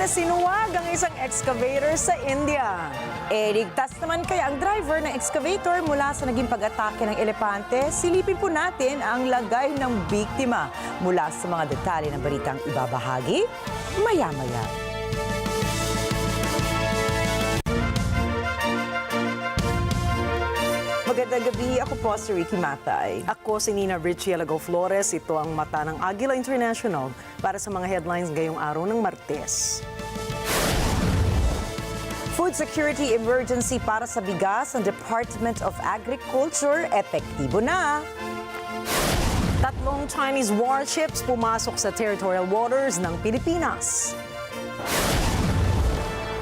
sinuwag ang isang excavator sa India. Ligtas naman kaya ang driver ng excavator mula sa naging pag-atake ng elepante? Silipin po natin ang lagay ng biktima mula sa mga detalye ng balitang ibabahagi maya-maya. Magandang gabi, ako po si Ricky Matay. Ako si Nina Richie Alagao Flores. Ito ang mata ng Agila International para sa mga headlines ngayong araw ng Martes. Food security emergency para sa bigas ng Department of Agriculture, epektibo na. Tatlong Chinese warships pumasok sa territorial waters ng Pilipinas.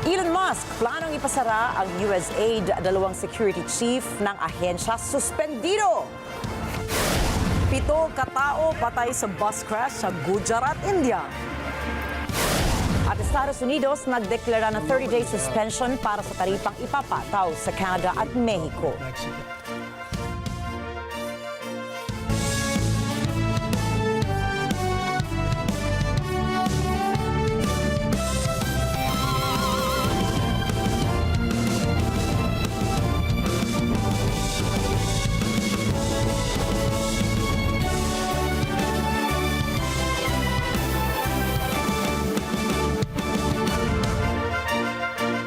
Elon Musk, planong ipasara ang USAID dalawang security chief ng ahensya suspendido. 7 katao patay sa bus crash sa Gujarat, India. At Estados Unidos nagdeklara ng 30-day suspension para sa taripang ipapataw sa Canada at Mexico.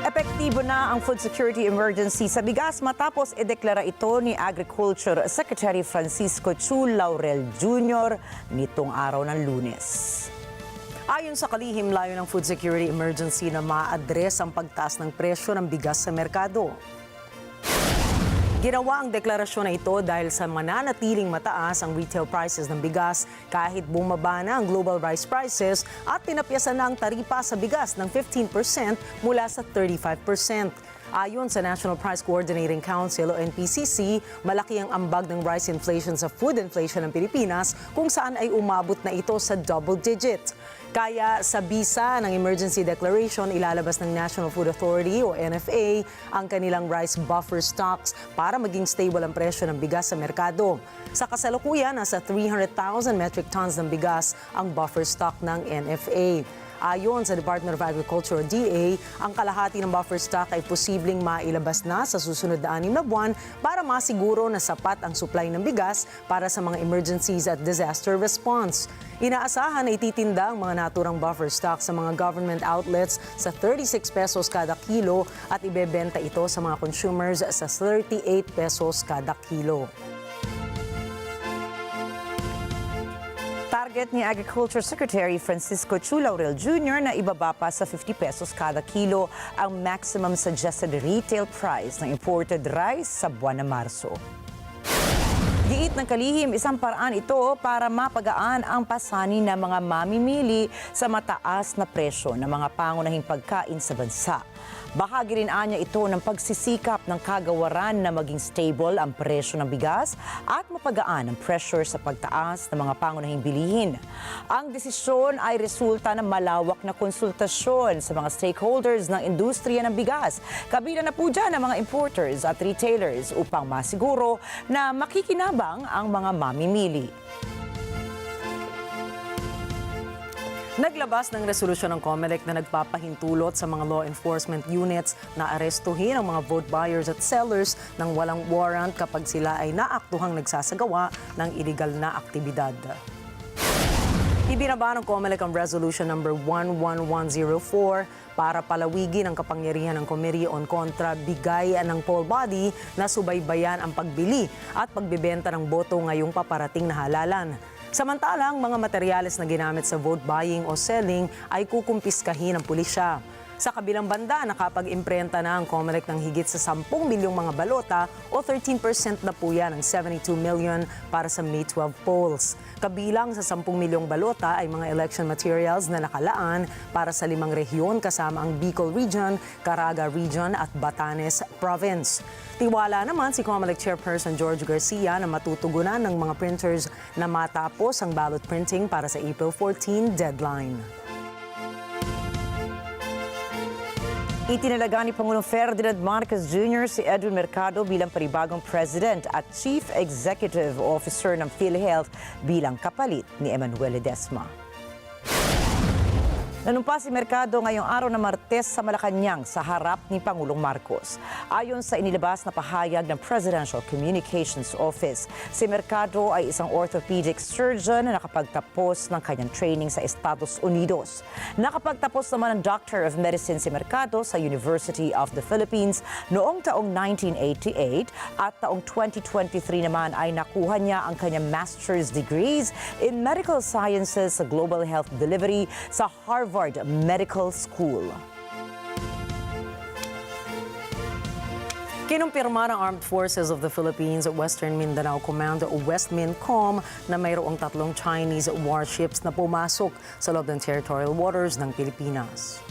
Epektibo na ang food security emergency sa bigas matapos ideklara ito ni Agriculture Secretary Francisco Chu Laurel Jr. nitong araw ng Lunes. Ayon sa kalihim, layo ng food security emergency na ma-address ang pagtaas ng presyo ng bigas sa merkado. Ginawa ang deklarasyon na ito dahil sa mananatiling mataas ang retail prices ng bigas kahit bumaba na ang global rice prices at tinapyasan na ang taripa sa bigas ng 15% mula sa 35%. Ayon sa National Price Coordinating Council o NPCC, malaki ang ambag ng rice inflation sa food inflation ng Pilipinas kung saan ay umabot na ito sa double digit. Kaya sa bisa ng emergency declaration, ilalabas ng National Food Authority o NFA ang kanilang rice buffer stocks para maging stable ang presyo ng bigas sa merkado. Sa kasalukuyan, nasa 300,000 metric tons ng bigas ang buffer stock ng NFA. Ayon sa Department of Agriculture o DA, ang kalahati ng buffer stock ay posibleng mailabas na sa susunod na 6 na buwan para masiguro na sapat ang supply ng bigas para sa mga emergencies at disaster response. Inaasahan na ititinda ang mga naturang buffer stock sa mga government outlets sa 36 pesos kada kilo at ibebenta ito sa mga consumers sa 38 pesos kada kilo. Target ni Agriculture Secretary Francisco Chu Laurel Jr. na ibaba pa sa 50 pesos kada kilo ang maximum suggested retail price ng imported rice sa buwan ng Marso. Giit ng kalihim, isang paraan ito para mapagaan ang pasanin ng mga mamimili sa mataas na presyo ng mga pangunahing pagkain sa bansa. Bahagi rin anya ito ng pagsisikap ng kagawaran na maging stable ang presyo ng bigas at mapagaan ang pressure sa pagtaas ng mga pangunahing bilihin. Ang desisyon ay resulta ng malawak na konsultasyon sa mga stakeholders ng industriya ng bigas. Kabilang na po dyan ang mga importers at retailers upang masiguro na makikinabang ang mga mamimili. Naglabas ng resolusyon ng COMELEC na nagpapahintulot sa mga law enforcement units na arestuhin ang mga vote buyers at sellers ng walang warrant kapag sila ay naaktuhang nagsasagawa ng iligal na aktibidad. Ibinaba ng COMELEC ang resolution number 11104 para palawigin ang kapangyarihan ng Committee on Contra Bigay ng poll body na subaybayan ang pagbili at pagbebenta ng boto ngayong paparating na halalan. Samantalang, mga materyales na ginamit sa vote buying o selling ay kukumpiskahin ng pulisya. Sa kabilang banda, nakapag-imprenta na ang COMELEC ng higit sa 10 milyong mga balota o 13% na po yan ng 72 million para sa May 12 polls. Kabilang sa 10 milyong balota ay mga election materials na nakalaan para sa 5 rehiyon kasama ang Bicol Region, Caraga Region at Batanes Province. Tiwala naman si COMELEC Chairperson George Garcia na matutugunan ng mga printers na matapos ang ballot printing para sa April 14 deadline. Itinalaga ni Pangulong Ferdinand Marcos Jr. si Edwin Mercado bilang panibagong President at Chief Executive Officer ng PhilHealth bilang kapalit ni Emmanuel Ledesma. Nanumpa si Mercado ngayong araw na Martes sa Malacanang sa harap ni Pangulong Marcos. Ayon sa inilabas na pahayag ng Presidential Communications Office, si Mercado ay isang orthopedic surgeon na nakapagtapos ng kanyang training sa Estados Unidos. Nakapagtapos naman ng Doctor of Medicine si Mercado sa University of the Philippines noong taong 1988 at taong 2023 naman ay nakuha niya ang kanyang master's degrees in medical sciences sa Global Health Delivery sa Harvard Medical School. Kinumpirma ng Armed Forces of the Philippines Western Mindanao Command o WestMINCOM na mayroong 3 Chinese warships na pumasok sa loob ng territorial waters ng Pilipinas.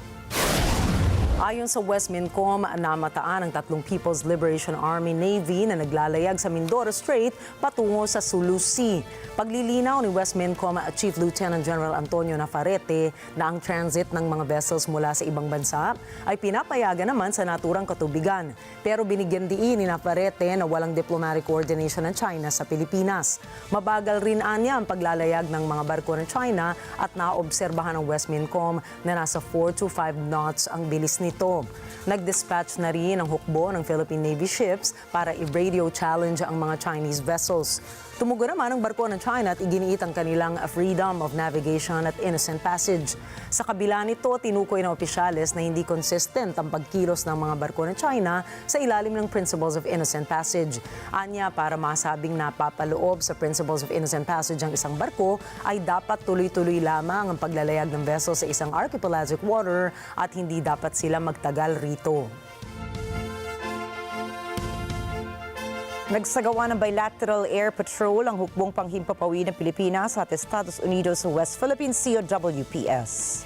Ayon sa WestMINCOM, namataan ang 3 People's Liberation Army Navy na naglalayag sa Mindoro Strait patungo sa Sulu Sea. Paglilinaw ni WestMINCOM Chief Lieutenant General Antonio Nafarrete na ang transit ng mga vessels mula sa ibang bansa ay pinapayagan naman sa naturang katubigan. Pero binigyan diin ni Nafarrete na walang diplomatic coordination ng China sa Pilipinas. Mabagal rin anya ang paglalayag ng mga barko ng China at naobserbahan ng WestMINCOM na nasa 4 to 5 knots ang bilis nito. Nag-dispatch na rin ang hukbo ng Philippine Navy ships para i-radio challenge ang mga Chinese vessels. Tumugon naman ang barko ng China at iginiit ang kanilang freedom of navigation at innocent passage. Sa kabila nito, tinukoy ng opisyales na hindi consistent ang pagkilos ng mga barko ng China sa ilalim ng Principles of Innocent Passage. Anya, para masabing napapaloob sa Principles of Innocent Passage ang isang barko, ay dapat tuloy-tuloy lamang ang paglalayag ng vessel sa isang archipelagic water at hindi dapat sila magtagal rito. Nagsagawa ng bilateral air patrol ang hukbong panghimpapawid ng Pilipinas at Estados Unidos sa West Philippine Sea o WPS.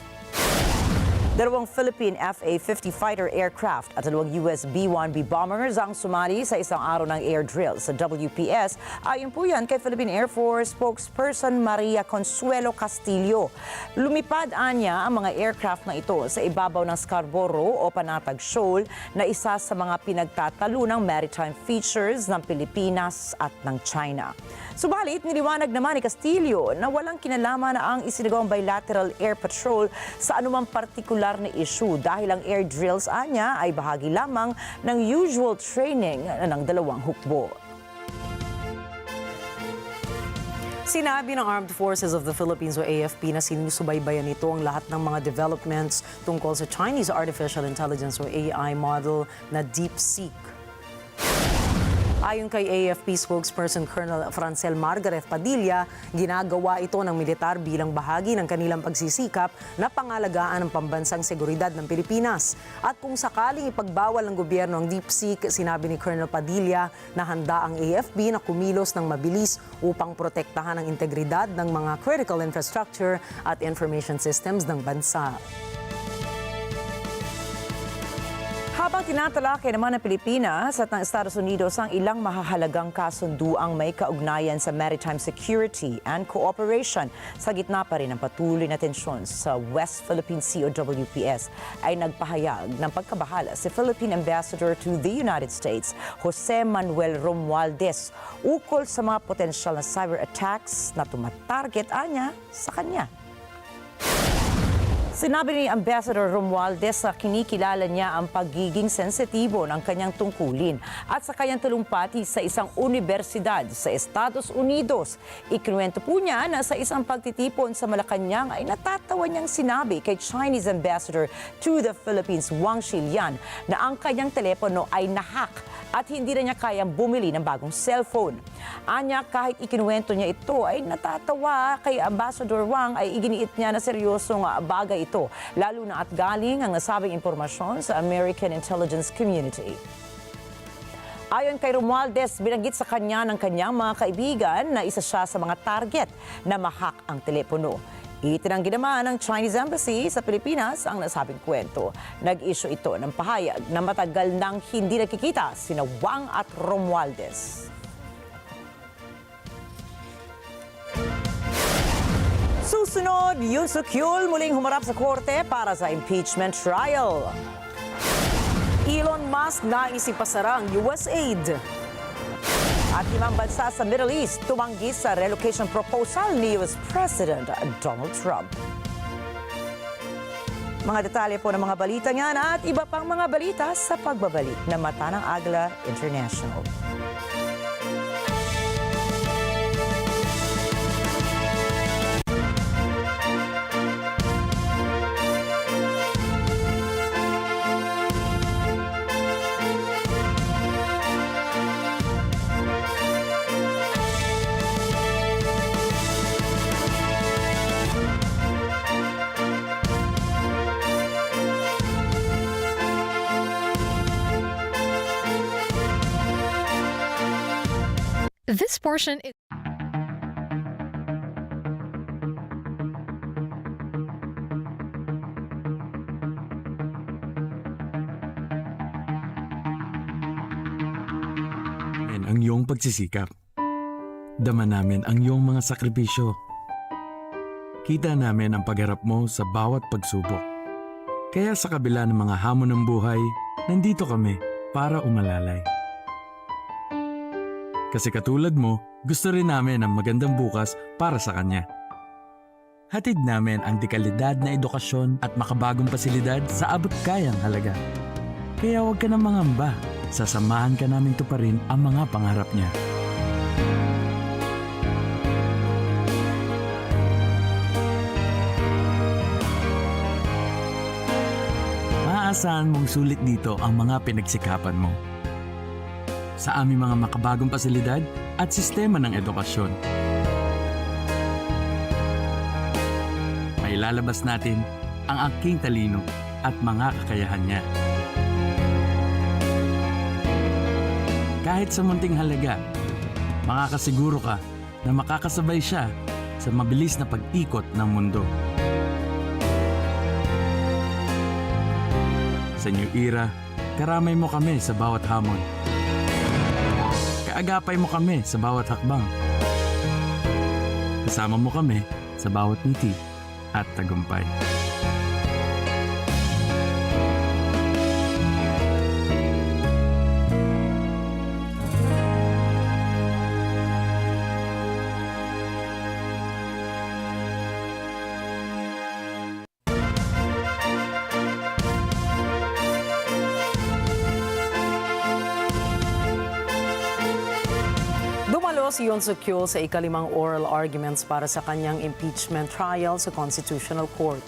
2 Philippine FA-50 fighter aircraft at 2 US B-1B bombers ang sumali sa isang araw ng air drill sa WPS. Ayon po yan kay Philippine Air Force spokesperson Maria Consuelo Castillo. Lumipad anya ang mga aircraft na ito sa ibabaw ng Scarborough o Panatag Shoal na isa sa mga pinagtatalo ng maritime features ng Pilipinas at ng China. Subalit, niliwanag naman ni Castillo na walang kinalaman na ang isinagawang bilateral air patrol sa anumang partikular na issue dahil ang air drills anya ay bahagi lamang ng usual training ng dalawang hukbo. Sinabi ng Armed Forces of the Philippines o AFP na sinusubaybayan nito ang lahat ng mga developments tungkol sa Chinese Artificial Intelligence o AI model na DeepSeek. Ayon kay AFP spokesperson Colonel Francel Margaret Padilla, ginagawa ito ng militar bilang bahagi ng kanilang pagsisikap na pangalagaan ng pambansang seguridad ng Pilipinas. At kung sakaling ipagbawal ng gobyerno ang DeepSeek, sinabi ni Colonel Padilla na handa ang AFP na kumilos ng mabilis upang protektahan ang integridad ng mga critical infrastructure at information systems ng bansa. Habang tinatalakay naman ng Pilipinas at ng Estados Unidos ang ilang mahahalagang kasunduang may kaugnayan sa maritime security and cooperation, sa gitna pa rin ng patuloy na tensyon sa West Philippine Sea o WPS, ay nagpahayag ng pagkabahala si Philippine Ambassador to the United States, Jose Manuel Romualdez, ukol sa mga potensyal na cyber attacks na tumatarget anya sa kanya. Sinabi ni Ambassador Romualdez na kinikilala niya ang pagiging sensitibo ng kanyang tungkulin at sa kanyang talumpati sa isang universidad sa Estados Unidos. Ikinuwento po niya na sa isang pagtitipon sa Malacanang ay natatawa niyang sinabi kay Chinese Ambassador to the Philippines Wang Xilian na ang kanyang telepono ay nahack at hindi na niya kayang bumili ng bagong cellphone. Anya, kahit ikinuwento niya ito ay natatawa kay Ambassador Wang, ay iginiit niya na seryosong bagay ito, lalo na at galing ang nasabing impormasyon sa American intelligence community. Ayon kay Romualdez, binanggit sa kanya ng kanyang mga kaibigan na isa siya sa mga target na mahack ang telepono. Itinanggi naman ng Chinese Embassy sa Pilipinas ang nasabing kwento. Nag-issue ito ng pahayag na matagal nang hindi nakikita sina Wang at Romualdez. Susunod, Yoon Suk-yeol muling humarap sa korte para sa impeachment trial. Elon Musk nais ipasara ang USAID. At 5 bansa sa Middle East tumanggi sa relocation proposal ni US President Donald Trump. Mga detalye po ng mga balita niyan at iba pang mga balita sa pagbabalik na Mata ng Agila International. This portion is ang iyong pagsisikap. Dama namin ang iyong mga sakripisyo. Kita namin ang pagharap mo sa bawat pagsubok. Kaya sa kabila ng mga hamon ng buhay, nandito kami para umalalay. Kasi katulad mo, gusto rin namin ang magandang bukas para sa kanya. Hatid namin ang dekalidad na edukasyon at makabagong pasilidad sa abot kayang halaga. Kaya huwag ka na mangamba, sasamahan ka namin tuparin ang mga pangarap niya. Maaasahan mong sulit dito ang mga pinagsikapan mo. Sa aming mga makabagong pasilidad at sistema ng edukasyon. Mailalabas natin ang aking talino at mga kakayahan niya. Kahit sa munting halaga, makakasiguro ka na makakasabay siya sa mabilis na pag-ikot ng mundo. Sa New Era, karamay mo kami sa bawat hamon. Kaagapay mo kami sa bawat hakbang. Kasama mo kami sa bawat ngiti at tagumpay. Si Yoon Suk-yeol sa ikalimang oral arguments para sa kanyang impeachment trial sa Constitutional Court.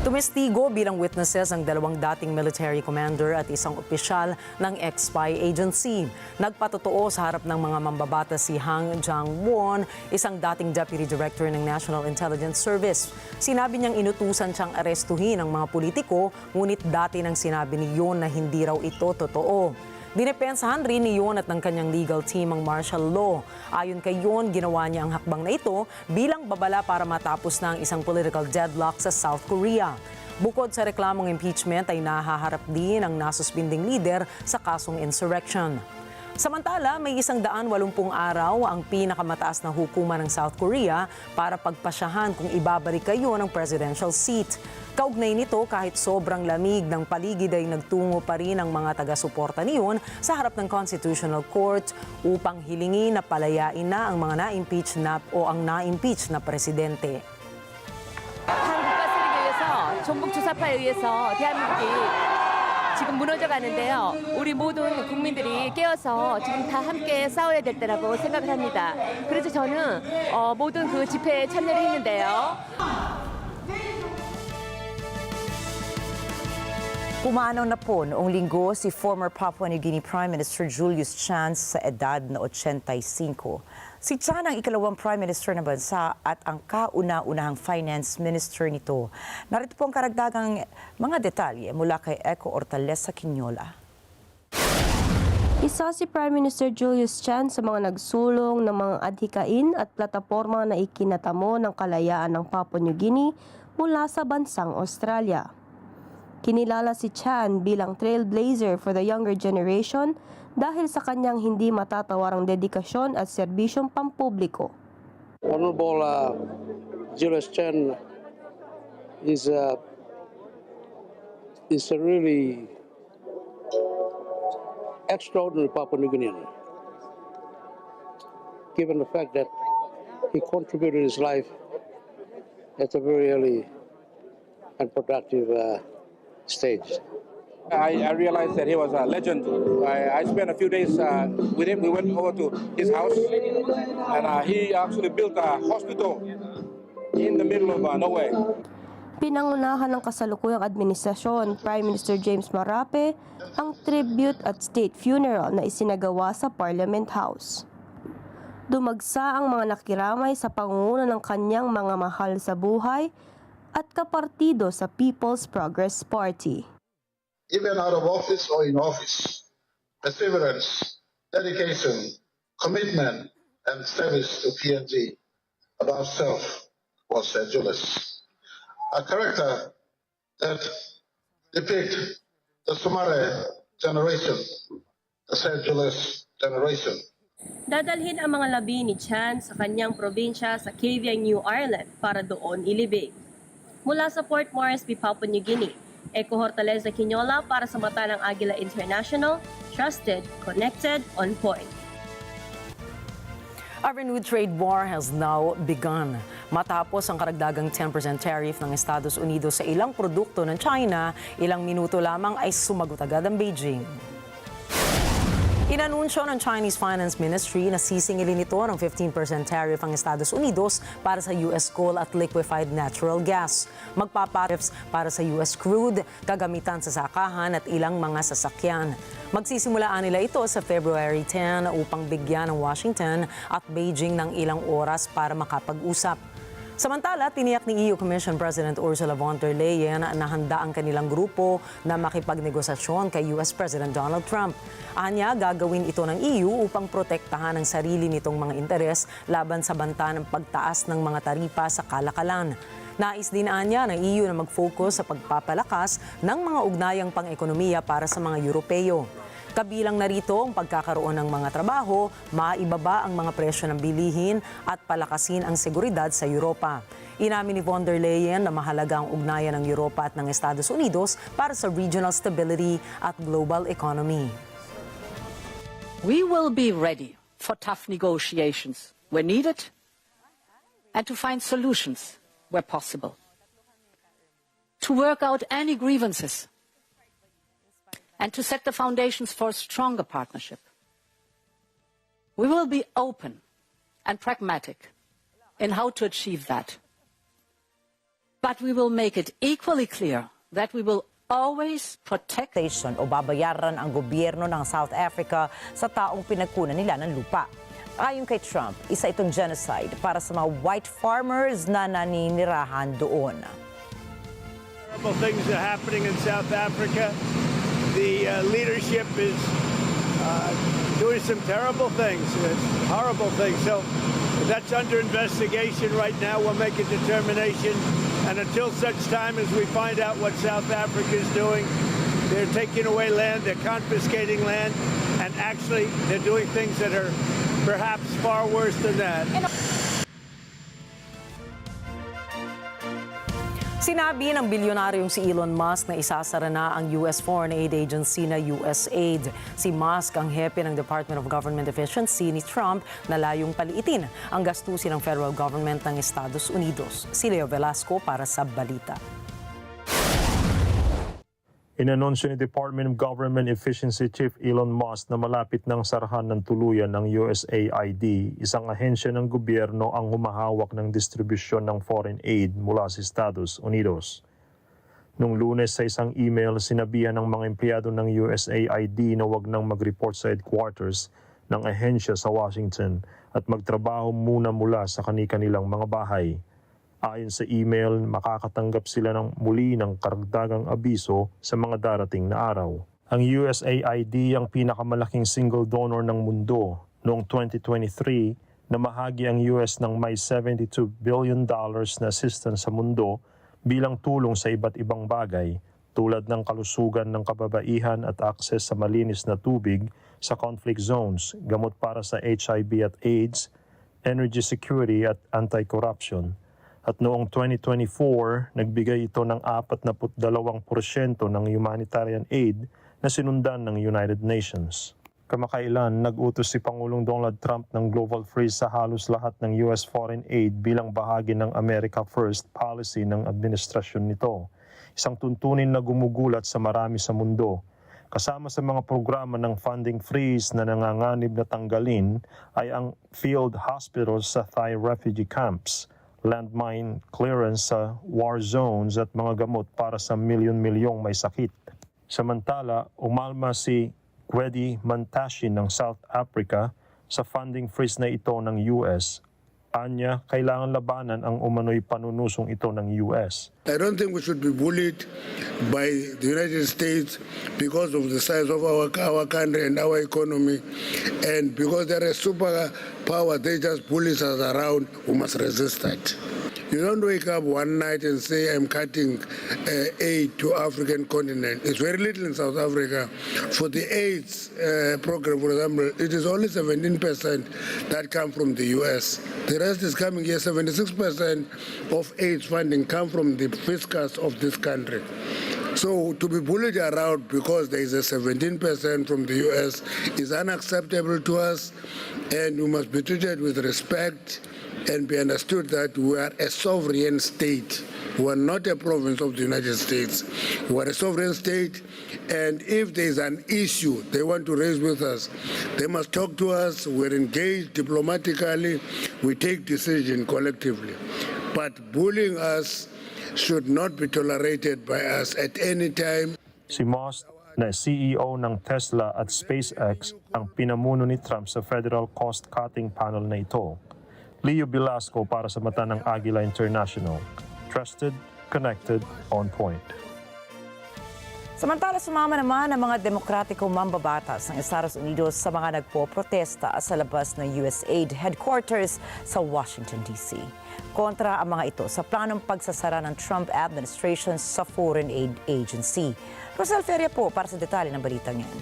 Tumestigo bilang witnesses ang dalawang dating military commander at isang opisyal ng ex-spy agency. Nagpatotoo sa harap ng mga mambabata si Hang Jang-won, isang dating deputy director ng National Intelligence Service. Sinabi niyang inutusan siyang arestuhin ang mga politiko, ngunit dati nang sinabi ni Yoon na hindi raw ito totoo. Dinepensahan rin ni Yoon at ng kanyang legal team ang martial law. Ayon kay Yoon, ginawa niya ang hakbang na ito bilang babala para matapos na ang isang political deadlock sa South Korea. Bukod sa reklamong impeachment ay nahaharap din ang nasuspinding leader sa kasong insurrection. Samantala, may 180 araw ang pinakamataas na hukuman ng South Korea para pagpasyahan kung ibabalik kayo ng presidential seat. Kaugnay nito, kahit sobrang lamig ng paligid ay nagtungo pa rin ang mga taga-suporta niyon sa harap ng Constitutional Court upang hilingin na palayain na ang mga na-impeach na presidente. 한국 가스를 위해서 전북 주사파에 의해서 대한민국이 지금 무너져 가는데요. 우리 모든 국민들이 깨어서 지금 다 함께 싸워야 될 때라고 생각을 합니다. 그래서 저는 모든 그 집회에 참여를 했는데요. Pumanaw na po noong linggo si former Papua New Guinea Prime Minister Julius Chance sa edad na 85. Si Chan ang ikalawang Prime Minister ng bansa at ang kauna-unahang Finance Minister nito. Narito po ang karagdagang mga detalye mula kay Eco Ortalesa Quinola. Isa si Prime Minister Julius Chan sa mga nagsulong ng mga adhikain at plataporma na ikinatamo ng kalayaan ng Papua New Guinea mula sa bansang Australia. Kinilala si Chan bilang trailblazer for the younger generation dahil sa kanyang hindi matatawarang dedikasyon at serbisyong pampubliko. Honorable Julius Chan is a really extraordinary Papua New Guinean, given the fact that he contributed his life at a very early and productive stage. I realized that he was a legend. I spent a few days with him. We went over to his house, and he actually built a hospital in the middle of nowhere. Pinangunahan ng kasalukuyang administrasyon, Prime Minister James Marape, ang tribute at state funeral na isinagawa sa Parliament House. Dumagsa ang mga nakiramay sa pangunguna ng kanyang mga mahal sa buhay at kapartido sa People's Progress Party. Even out of office or in office, perseverance, dedication, commitment, and service to PNG above self was sedulous. A character that depicts the Sumare generation, the sedulous generation. Dadalhin ang mga labi ni Chan sa kanyang probinsya sa Cavite, New Ireland para doon ilibing. Mula sa Port Moresby, Papua New Guinea, Eko Hortaleza Quinola para sa mata ng Agila International, trusted, connected, on point. A renewed trade war has now begun. Matapos ang karagdagang 10% tariff ng Estados Unidos sa ilang produkto ng China, ilang minuto lamang ay sumagot agad ang Beijing. Inanunsyo ng Chinese Finance Ministry na sisingilin nito ng 15% tariff ang Estados Unidos para sa US coal at liquefied natural gas. Magpapariffs para sa US crude, kagamitan sa sakahan at ilang mga sasakyan. Magsisimulaan nila ito sa February 10 upang bigyan ng Washington at Beijing ng ilang oras para makapag-usap. Samantala, tiniyak ni EU Commission President Ursula von der Leyen na handa ang kanilang grupo na makipagnegosasyon kay US President Donald Trump. Anya, gagawin ito ng EU upang protektahan ang sarili nitong mga interes laban sa banta ng pagtaas ng mga taripa sa kalakalan. Nais din anya ng EU na mag-focus sa pagpapalakas ng mga ugnayang pang-ekonomiya para sa mga Europeo. Kabilang narito ang pagkakaroon ng mga trabaho, maibaba ang mga presyo ng bilihin at palakasin ang seguridad sa Europa. Inamin ni von der Leyen na mahalaga ang ugnayan ng Europa at ng Estados Unidos para sa regional stability at global economy. We will be ready for tough negotiations where needed and to find solutions where possible. To work out any grievances and to set the foundations for a stronger partnership. We will be open and pragmatic in how to achieve that. But we will make it equally clear that we will always protect O babayaran ang gobyerno ng South Africa sa taong pinagkunan nila ng lupa. Ayon kay Trump, isa itong genocide para sa mga white farmers na naninirahan doon. Terrible things are happening in South Africa. The leadership is doing some terrible things, horrible things. So that's under investigation right now. We'll make a determination. And until such time as we find out what South Africa is doing, they're taking away land, they're confiscating land, and actually they're doing things that are perhaps far worse than that. Sinabi ng bilyonaryong si Elon Musk na isasara na ang US Foreign Aid Agency na USAID. Si Musk ang hepe ng Department of Government Efficiency ni Trump na layong paliitin ang gastusin ng federal government ng Estados Unidos. Si Leo Velasco para sa Balita. Inanunsyo ni Department of Government Efficiency Chief Elon Musk na malapit ng sarahan ng tuluyan ng USAID, isang ahensya ng gobyerno ang humahawak ng distribusyon ng foreign aid mula sa Estados Unidos. Noong Lunes sa isang email, sinabihan ng mga empleyado ng USAID na huwag nang mag-report sa headquarters ng ahensya sa Washington at magtrabaho muna mula sa kani-kanilang mga bahay. Ayon sa email, makakatanggap sila ng muli ng karagdagang abiso sa mga darating na araw. Ang USAID ang pinakamalaking single donor ng mundo. Noong 2023, namahagi ang US ng may $72 billion na assistance sa mundo bilang tulong sa iba't ibang bagay tulad ng kalusugan ng kababaihan at akses sa malinis na tubig sa conflict zones, gamot para sa HIV at AIDS, energy security at anti-corruption. At noong 2024, nagbigay ito ng 42% ng humanitarian aid na sinundan ng United Nations. Kamakailan, nag-utos si Pangulong Donald Trump ng global freeze sa halos lahat ng US foreign aid bilang bahagi ng America First policy ng administrasyon nito. isang tuntunin na gumugulat sa marami sa mundo. Kasama sa mga programa ng funding freeze na nanganganib na tanggalin ay ang field hospitals sa Thai refugee camps, landmine clearance sa war zones at mga gamot para sa milyon-milyong may sakit. Samantala, umalma si Gwedi Mantashin ng South Africa sa funding freeze na ito ng US. Anya, kailangan labanan ang umano'y panunusong ito ng US. I don't think we should be bullied by the United States because of the size of our country and our economy, and because they're a superpower, they just bully us around. We must resist that. You don't wake up one night and say, I'm cutting aid to African continent. It's very little in South Africa. For the AIDS program, for example, it is only 17% that come from the US. The rest is coming here. 76% of AIDS funding come from the fiscus of this country. So to be bullied around because there is a 17% from the US is unacceptable to us, and we must be treated with respect and be understood that we are a sovereign state. We are not a province of the United States. We are a sovereign state, and if there is an issue they want to raise with us, they must talk to us. We're engaged diplomatically. We take decision collectively. But bullying us should not be tolerated by us at any time. Si Musk, na CEO ng Tesla at SpaceX, ang pinamuno ni Trump sa federal cost-cutting panel na ito. Leo Velasco para sa mata ng Agila International. Trusted, connected, on point. Samantala, sumama naman ang mga demokratikong mambabatas ng Estados Unidos sa mga nagpo-protesta sa labas ng USAID headquarters sa Washington, D.C. Kontra ang mga ito sa planong pagsasara ng Trump administration sa Foreign Aid Agency. Rosel Feria po para sa detalye ng balitang yan.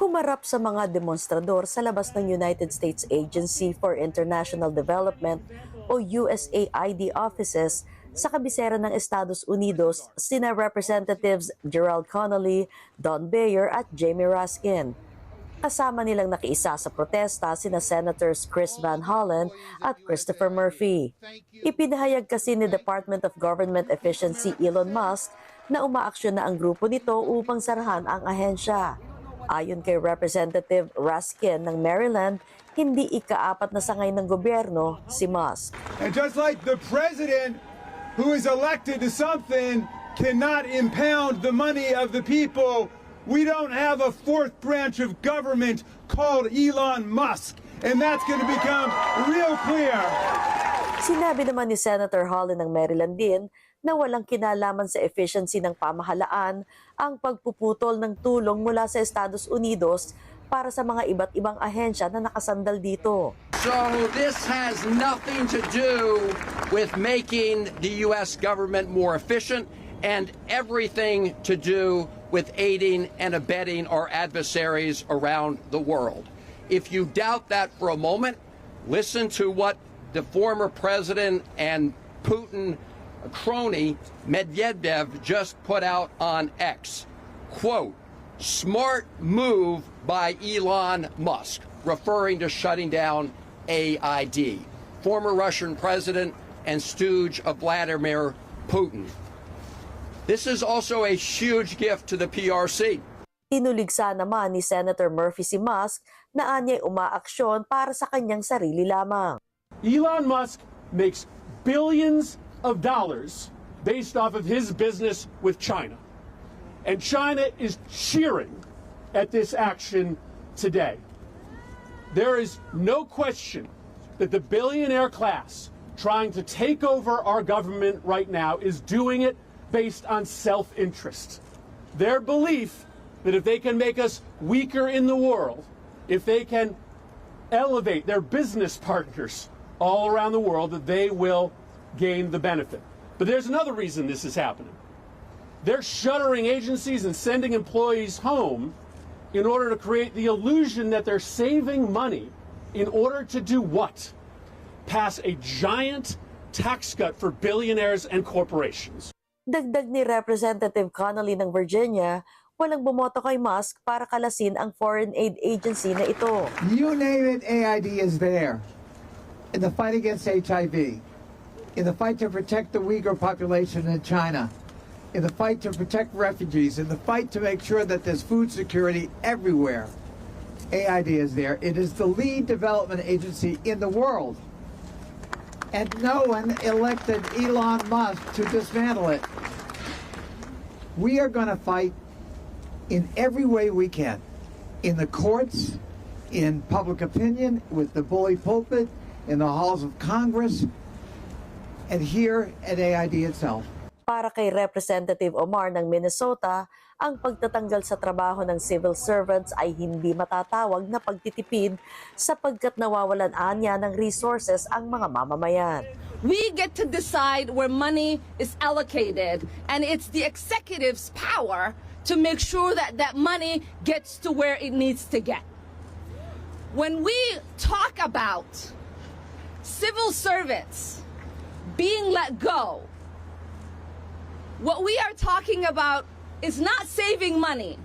Humarap sa mga demonstrador sa labas ng United States Agency for International Development o USAID offices sa kabisera ng Estados Unidos sina Representatives Gerald Connolly, Don Beyer at Jamie Raskin. Kasama nilang nakiisa sa protesta sina Senators Chris Van Hollen at Christopher Murphy. Ipinahayag kasi ni Department of Government Efficiency Elon Musk na umaaksyon na ang grupo nito upang sarahan ang ahensya. Ayon kay Representative Raskin ng Maryland, hindi ikaapat na sangay ng gobyerno si Musk. And just like the president who is elected to something cannot impound the money of the people, we don't have a fourth branch of government called Elon Musk. And that's going to become real clear. Sinabi naman ni Senator Holland ng Maryland din na walang kinalaman sa efficiency ng pamahalaan ang pagpuputol ng tulong mula sa Estados Unidos para sa mga iba't ibang ahensya na nakasandal dito. So this has nothing to do with making the U.S. government more efficient and everything to do with aiding and abetting our adversaries around the world. If you doubt that for a moment, listen to what the former president and Putin crony Medvedev just put out on X. Quote, smart move by Elon Musk, referring to shutting down AID, former Russian president and stooge of Vladimir Putin. This is also a huge gift to the PRC. Inuligsa naman ni Senator Murphy si Musk na anya'y umaaksyon para sa kanyang sarili lamang. Elon Musk makes billions of dollars based off of his business with China. And China is cheering at this action today. There is no question that the billionaire class trying to take over our government right now is doing it based on self-interest. Their belief that if they can make us weaker in the world, if they can elevate their business partners all around the world, that they will gain the benefit. But there's another reason this is happening. They're shuttering agencies and sending employees home in order to create the illusion that they're saving money in order to do what? Pass a giant tax cut for billionaires and corporations. Dagdag ni Representative Connolly ng Virginia, walang bumoto kay Musk para kalasin ang foreign aid agency na ito. You name it, AID is there. In the fight against HIV, in the fight to protect the Uyghur population in China, in the fight to protect refugees, in the fight to make sure that there's food security everywhere. AID is there. It is the lead development agency in the world. And no one elected Elon Musk to dismantle it. We are going to fight in every way we can. In the courts, in public opinion, with the bully pulpit, in the halls of Congress, and here at AID itself. Para kay Representative Omar ng Minnesota, ang pagtatanggal sa trabaho ng civil servants ay hindi matatawag na pagtitipid sapagkat nawawalan anya ng resources ang mga mamamayan. We get to decide where money is allocated, and it's the executive's power to make sure that that money gets to where it needs to get. When we talk about civil servants being let go, what we are talking about is not saving money.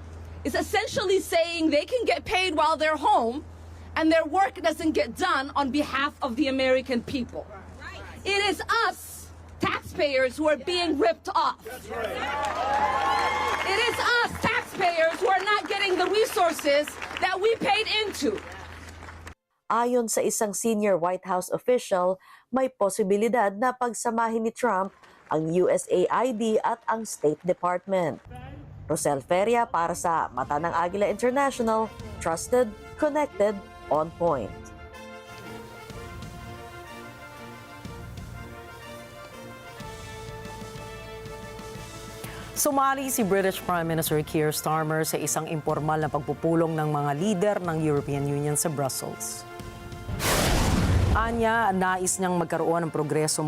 It's essentially saying they can get paid while they're home and their work doesn't get done on behalf of the American people. It is us, taxpayers, who are being ripped off. It is us, taxpayers, who are not getting the resources that we paid into. Ayon sa isang senior White House official, may posibilidad na pagsamahin ni Trump ang USAID at ang State Department. Rosel Feria para sa Mata ng Agila International, trusted, connected, on point. Sumali si British Prime Minister Keir Starmer sa isang impormal na pagpupulong ng mga lider ng European Union sa Brussels. Anya, nais niyang magkaroon ng progreso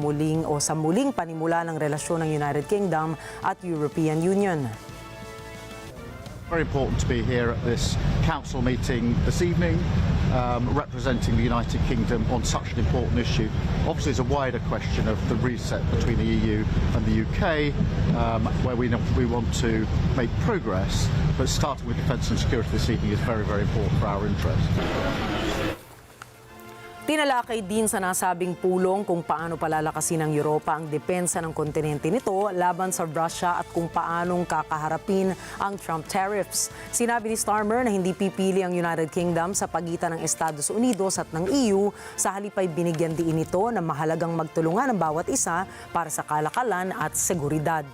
sa muling panimula ng relasyon ng United Kingdom at European Union. Very important to be here at this council meeting this evening, representing the United Kingdom on such an important issue. Obviously, it's a wider question of the reset between the EU and the UK, where we want to make progress, but starting with defence and security this evening is very, very important for our interest. Tinalakay din sa nasabing pulong kung paano palalakasin ng Europa ang depensa ng kontinente nito laban sa Russia at kung paanong kakaharapin ang Trump tariffs. Sinabi ni Starmer na hindi pipili ang United Kingdom sa pagitan ng Estados Unidos at ng EU, sa halip ay binigyan diin ito na mahalagang magtulungan ang bawat isa para sa kalakalan at seguridad.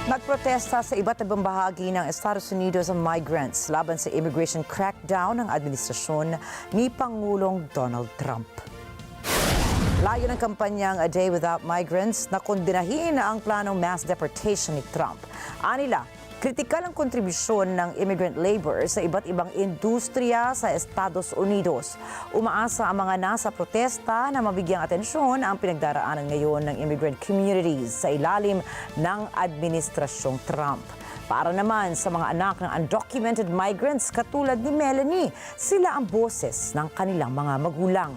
Nagprotesta sa iba't ibang bahagi ng Estados Unidos ang migrants laban sa immigration crackdown ng administrasyon ni Pangulong Donald Trump. Layo ng kampanyang A Day Without Migrants na kondinahin ang planong mass deportation ni Trump. Anila, kritikal ang kontribusyon ng immigrant labor sa iba't ibang industriya sa Estados Unidos. Umaasa ang mga nasa protesta na mabigyang atensyon ang pinagdaraanan ngayon ng immigrant communities sa ilalim ng administrasyong Trump. Para naman sa mga anak ng undocumented migrants katulad ni Melanie, sila ang boses ng kanilang mga magulang.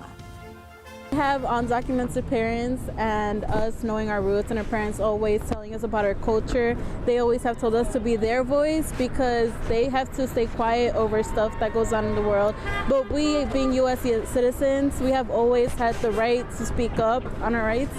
We have undocumented parents, and us knowing our roots and our parents always telling us about our culture. They always have told us to be their voice because they have to stay quiet over stuff that goes on in the world. But we, being U.S. citizens, we have always had the right to speak up on our rights.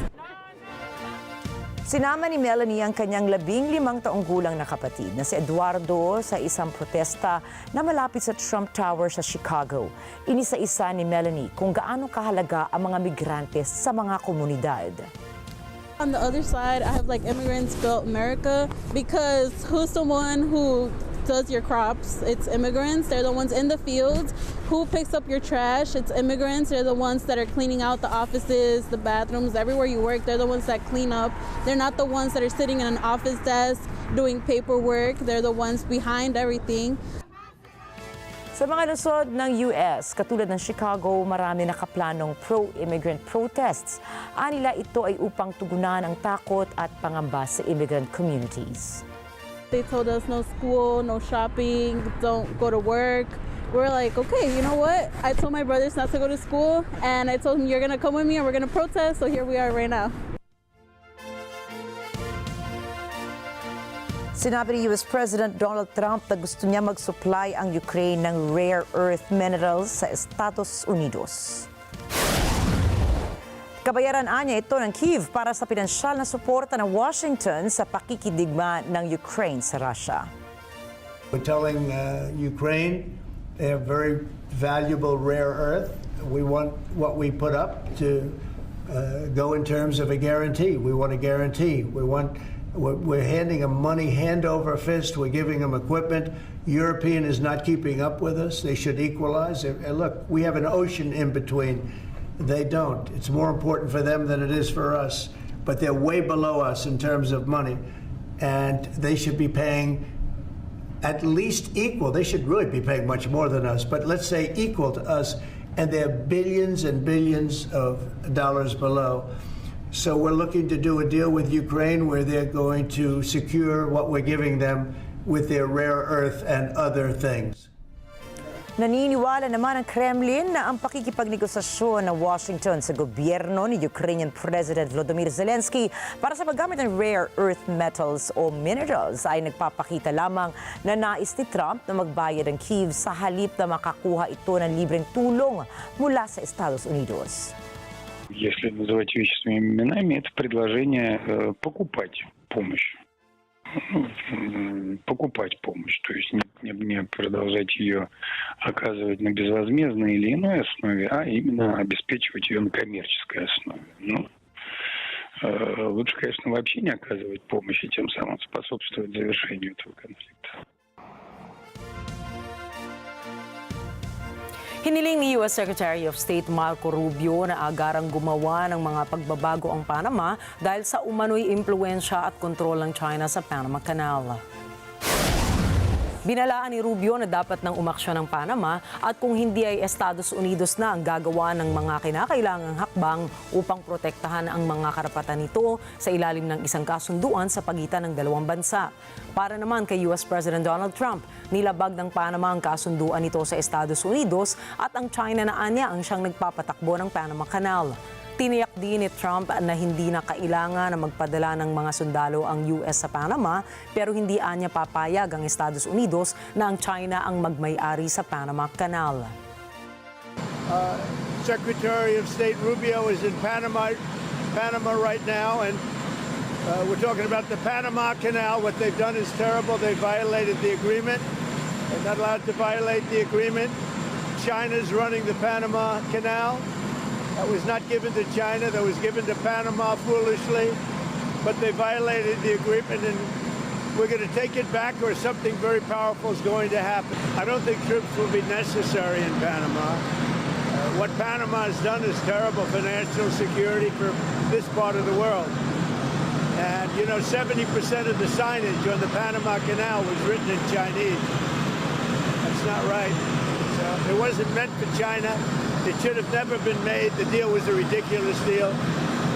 Sinama ni Melanie ang kanyang 15 taong gulang na kapatid na si Eduardo sa isang protesta na malapit sa Trump Tower sa Chicago. Inisa-isa ni Melanie kung gaano kahalaga ang mga migrante sa mga komunidad. On the other side, I have immigrants built America because who's the one who does your crops? It's immigrants. They're the ones in the fields. Who picks up your trash? It's immigrants. They're the ones that are cleaning out the offices, the bathrooms, everywhere you work. They're the ones that clean up. They're not the ones that are sitting in an office desk doing paperwork. They're the ones behind everything. Sa mga lungsod ng US, katulad ng Chicago, marami nakaplanong pro-immigrant protests. Anila ito ay upang tugunan ang takot at pangamba sa immigrant communities. They told us no school, no shopping, don't go to work. We're like, okay, you know what? I told my brothers not to go to school, and I told them, you're going to come with me and we're going to protest, so here we are right now. Sinabi ni US President Donald Trump na gusto niya mag-supply ang Ukraine ng rare earth minerals sa Estados Unidos. Kabayaran anya ito ng Kyiv para sa pinansyal na suporta ng Washington sa pakikidigma ng Ukraine sa Russia. We're telling Ukraine they have very valuable rare earth. We want what we put up to go in terms of a guarantee. We want a guarantee. We're handing them money hand over fist. We're giving them equipment. European is not keeping up with us. They should equalize. Look, we have an ocean in between. They don't. It's more important for them than it is for us. But they're way below us in terms of money. And they should be paying at least equal. They should really be paying much more than us. But let's say equal to us. And they're billions and billions of dollars below. So we're looking to do a deal with Ukraine where they're going to secure what we're giving them with their rare earth and other things. Naniniwala naman ang Kremlin na ang pakikipagnegosasyon ng Washington sa gobyerno ni Ukrainian President Volodymyr Zelensky para sa paggamit ng rare earth metals o minerals ay nagpapakita lamang na nais ni Trump na magbayad ang Kyiv sa halip na makakuha ito ng libreng tulong mula sa Estados Unidos. Если называть вещи своими именами, это предложение покупать помощь. Покупать помощь, то есть не продолжать ее оказывать на безвозмездной или иной основе, а именно обеспечивать ее на коммерческой основе. Лучше, конечно, вообще не оказывать помощь и тем самым способствовать завершению этого конфликта. Hiniling ni U.S. Secretary of State Marco Rubio na agarang gumawa ng mga pagbabago ang Panama dahil sa umano'y impluensya at kontrol ng China sa Panama Canal. Binalaan ni Rubio na dapat nang umaksyon ng Panama at kung hindi ay Estados Unidos na ang gagawa ng mga kinakailangang hakbang upang protektahan ang mga karapatan nito sa ilalim ng isang kasunduan sa pagitan ng dalawang bansa. Para naman kay US President Donald Trump, nilabag ng Panama ang kasunduan nito sa Estados Unidos at ang China na anya ang siyang nagpapatakbo ng Panama Canal. Tiniyak din ni Trump na hindi na kailangan na magpadala ng mga sundalo ang US sa Panama pero hindi anya papayag ang Estados Unidos na ang China ang magmay-ari sa Panama Canal. Secretary of State Rubio is in Panama right now, and we're talking about the Panama Canal. What they've done is terrible. They violated the agreement. They're not allowed to violate the agreement. China's running the Panama Canal. That was not given to China, that was given to Panama foolishly, but they violated the agreement and we're going to take it back or something very powerful is going to happen. I don't think troops will be necessary in Panama. What Panama has done is terrible for national security for this part of the world. And you know, 70% of the signage on the Panama Canal was written in Chinese. That's not right. So it wasn't meant for China. It should have never been made. The deal was a ridiculous deal.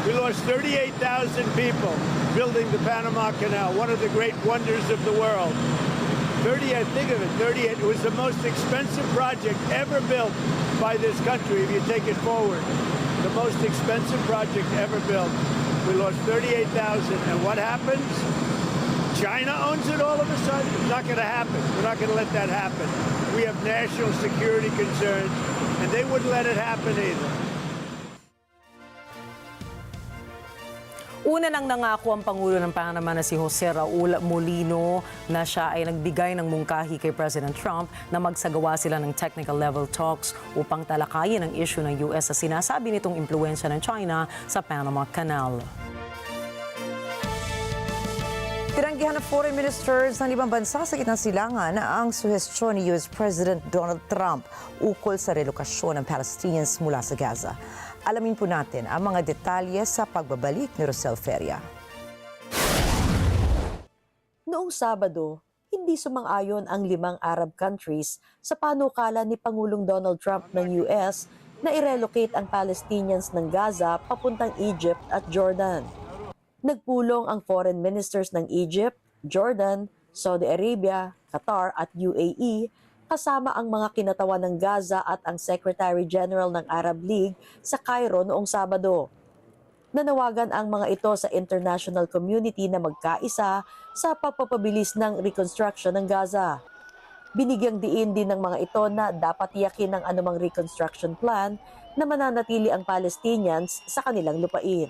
We lost 38,000 people building the Panama Canal, one of the great wonders of the world. 38, think of it, 38. It was the most expensive project ever built by this country, if you take it forward. The most expensive project ever built. We lost 38,000. And what happens? China owns it all of a sudden? It's not going to happen. We're not going to let that happen. We have national security concerns, and they wouldn't let it happen either. Una nang nangako ang Pangulo ng Panama na si Jose Raul Molino na siya ay nagbigay ng mungkahi kay President Trump na magsagawa sila ng technical level talks upang talakayin ang issue ng US sa sinasabi nitong impluensya ng China sa Panama Canal. Tinanggihan ng foreign ministers ng ibang bansa sa gitnang silangan ang suhestyon ni US President Donald Trump ukol sa relokasyon ng Palestinians mula sa Gaza. Alamin po natin ang mga detalye sa pagbabalik ni Rosel Feria. Noong Sabado, hindi sumang-ayon ang 5 Arab countries sa panukala ni Pangulong Donald Trump ng US na i-relocate ang Palestinians ng Gaza papuntang Egypt at Jordan. Nagpulong ang foreign ministers ng Egypt, Jordan, Saudi Arabia, Qatar at UAE kasama ang mga kinatawan ng Gaza at ang Secretary General ng Arab League sa Cairo noong Sabado. Nanawagan ang mga ito sa international community na magkaisa sa pagpapabilis ng reconstruction ng Gaza. Binigyang diin din ng mga ito na dapat tiyakin ng anumang reconstruction plan na mananatili ang Palestinians sa kanilang lupain.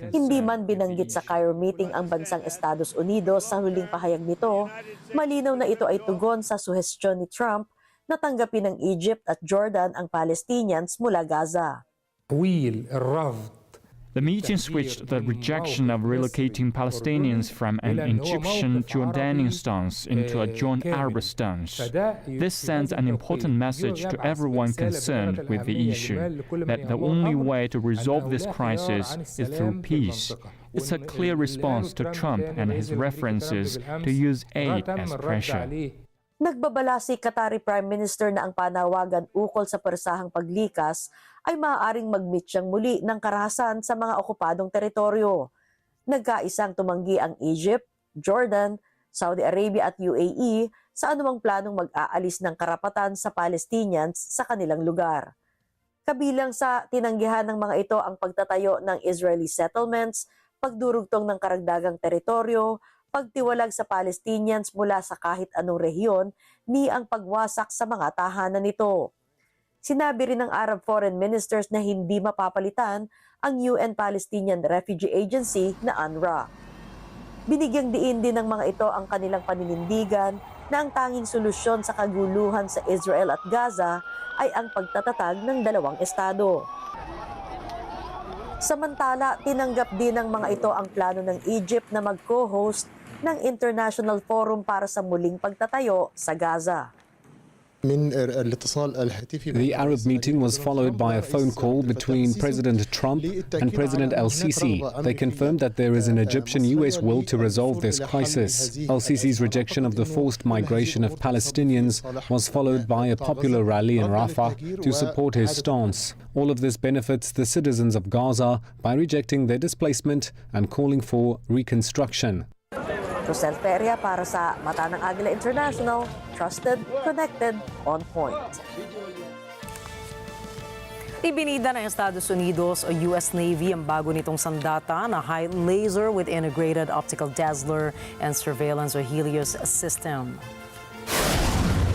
Hindi man binanggit sa Cairo meeting ang bansang Estados Unidos sa huling pahayag nito, malinaw na ito ay tugon sa suhestyon ni Trump na tanggapin ng Egypt at Jordan ang Palestinians mula Gaza. The meeting switched the rejection of relocating Palestinians from an Egyptian Jordanian stance into a joint Arab stance. This sends an important message to everyone concerned with the issue, that the only way to resolve this crisis is through peace. It's a clear response to Trump and his references to use aid as pressure. Nagbabala si Qatari Prime Minister na ang panawagan ukol sa persahang paglikas ay maaaring mag-meet siyang muli ng karahasan sa mga okupadong teritoryo. Nagkaisang tumanggi ang Egypt, Jordan, Saudi Arabia at UAE sa anumang planong mag-aalis ng karapatan sa Palestinians sa kanilang lugar. Kabilang sa tinanggihan ng mga ito ang pagtatayo ng Israeli settlements, pagdurugtong ng karagdagang teritoryo, pagtiwalag sa Palestinians mula sa kahit anong rehiyon, ni ang pagwasak sa mga tahanan nito. Sinabi rin ng Arab foreign ministers na hindi mapapalitan ang UN Palestinian Refugee Agency na UNRWA. Binigyang diin din ng mga ito ang kanilang paninindigan na ang tanging solusyon sa kaguluhan sa Israel at Gaza ay ang pagtatatag ng dalawang estado. Samantala, tinanggap din ng mga ito ang plano ng Egypt na mag-co-host ng International Forum para sa muling pagtatayo sa Gaza. The Arab meeting was followed by a phone call between President Trump and President El-Sisi. They confirmed that there is an Egyptian-US will to resolve this crisis. El-Sisi's rejection of the forced migration of Palestinians was followed by a popular rally in Rafah to support his stance. All of this benefits the citizens of Gaza by rejecting their displacement and calling for reconstruction. Rosel Feria para sa Mata ng Agila International, trusted, connected, on point. Ibinida ng Estados Unidos o US Navy ang bago nitong sandata na high laser with integrated optical dazzler and surveillance or Helios system.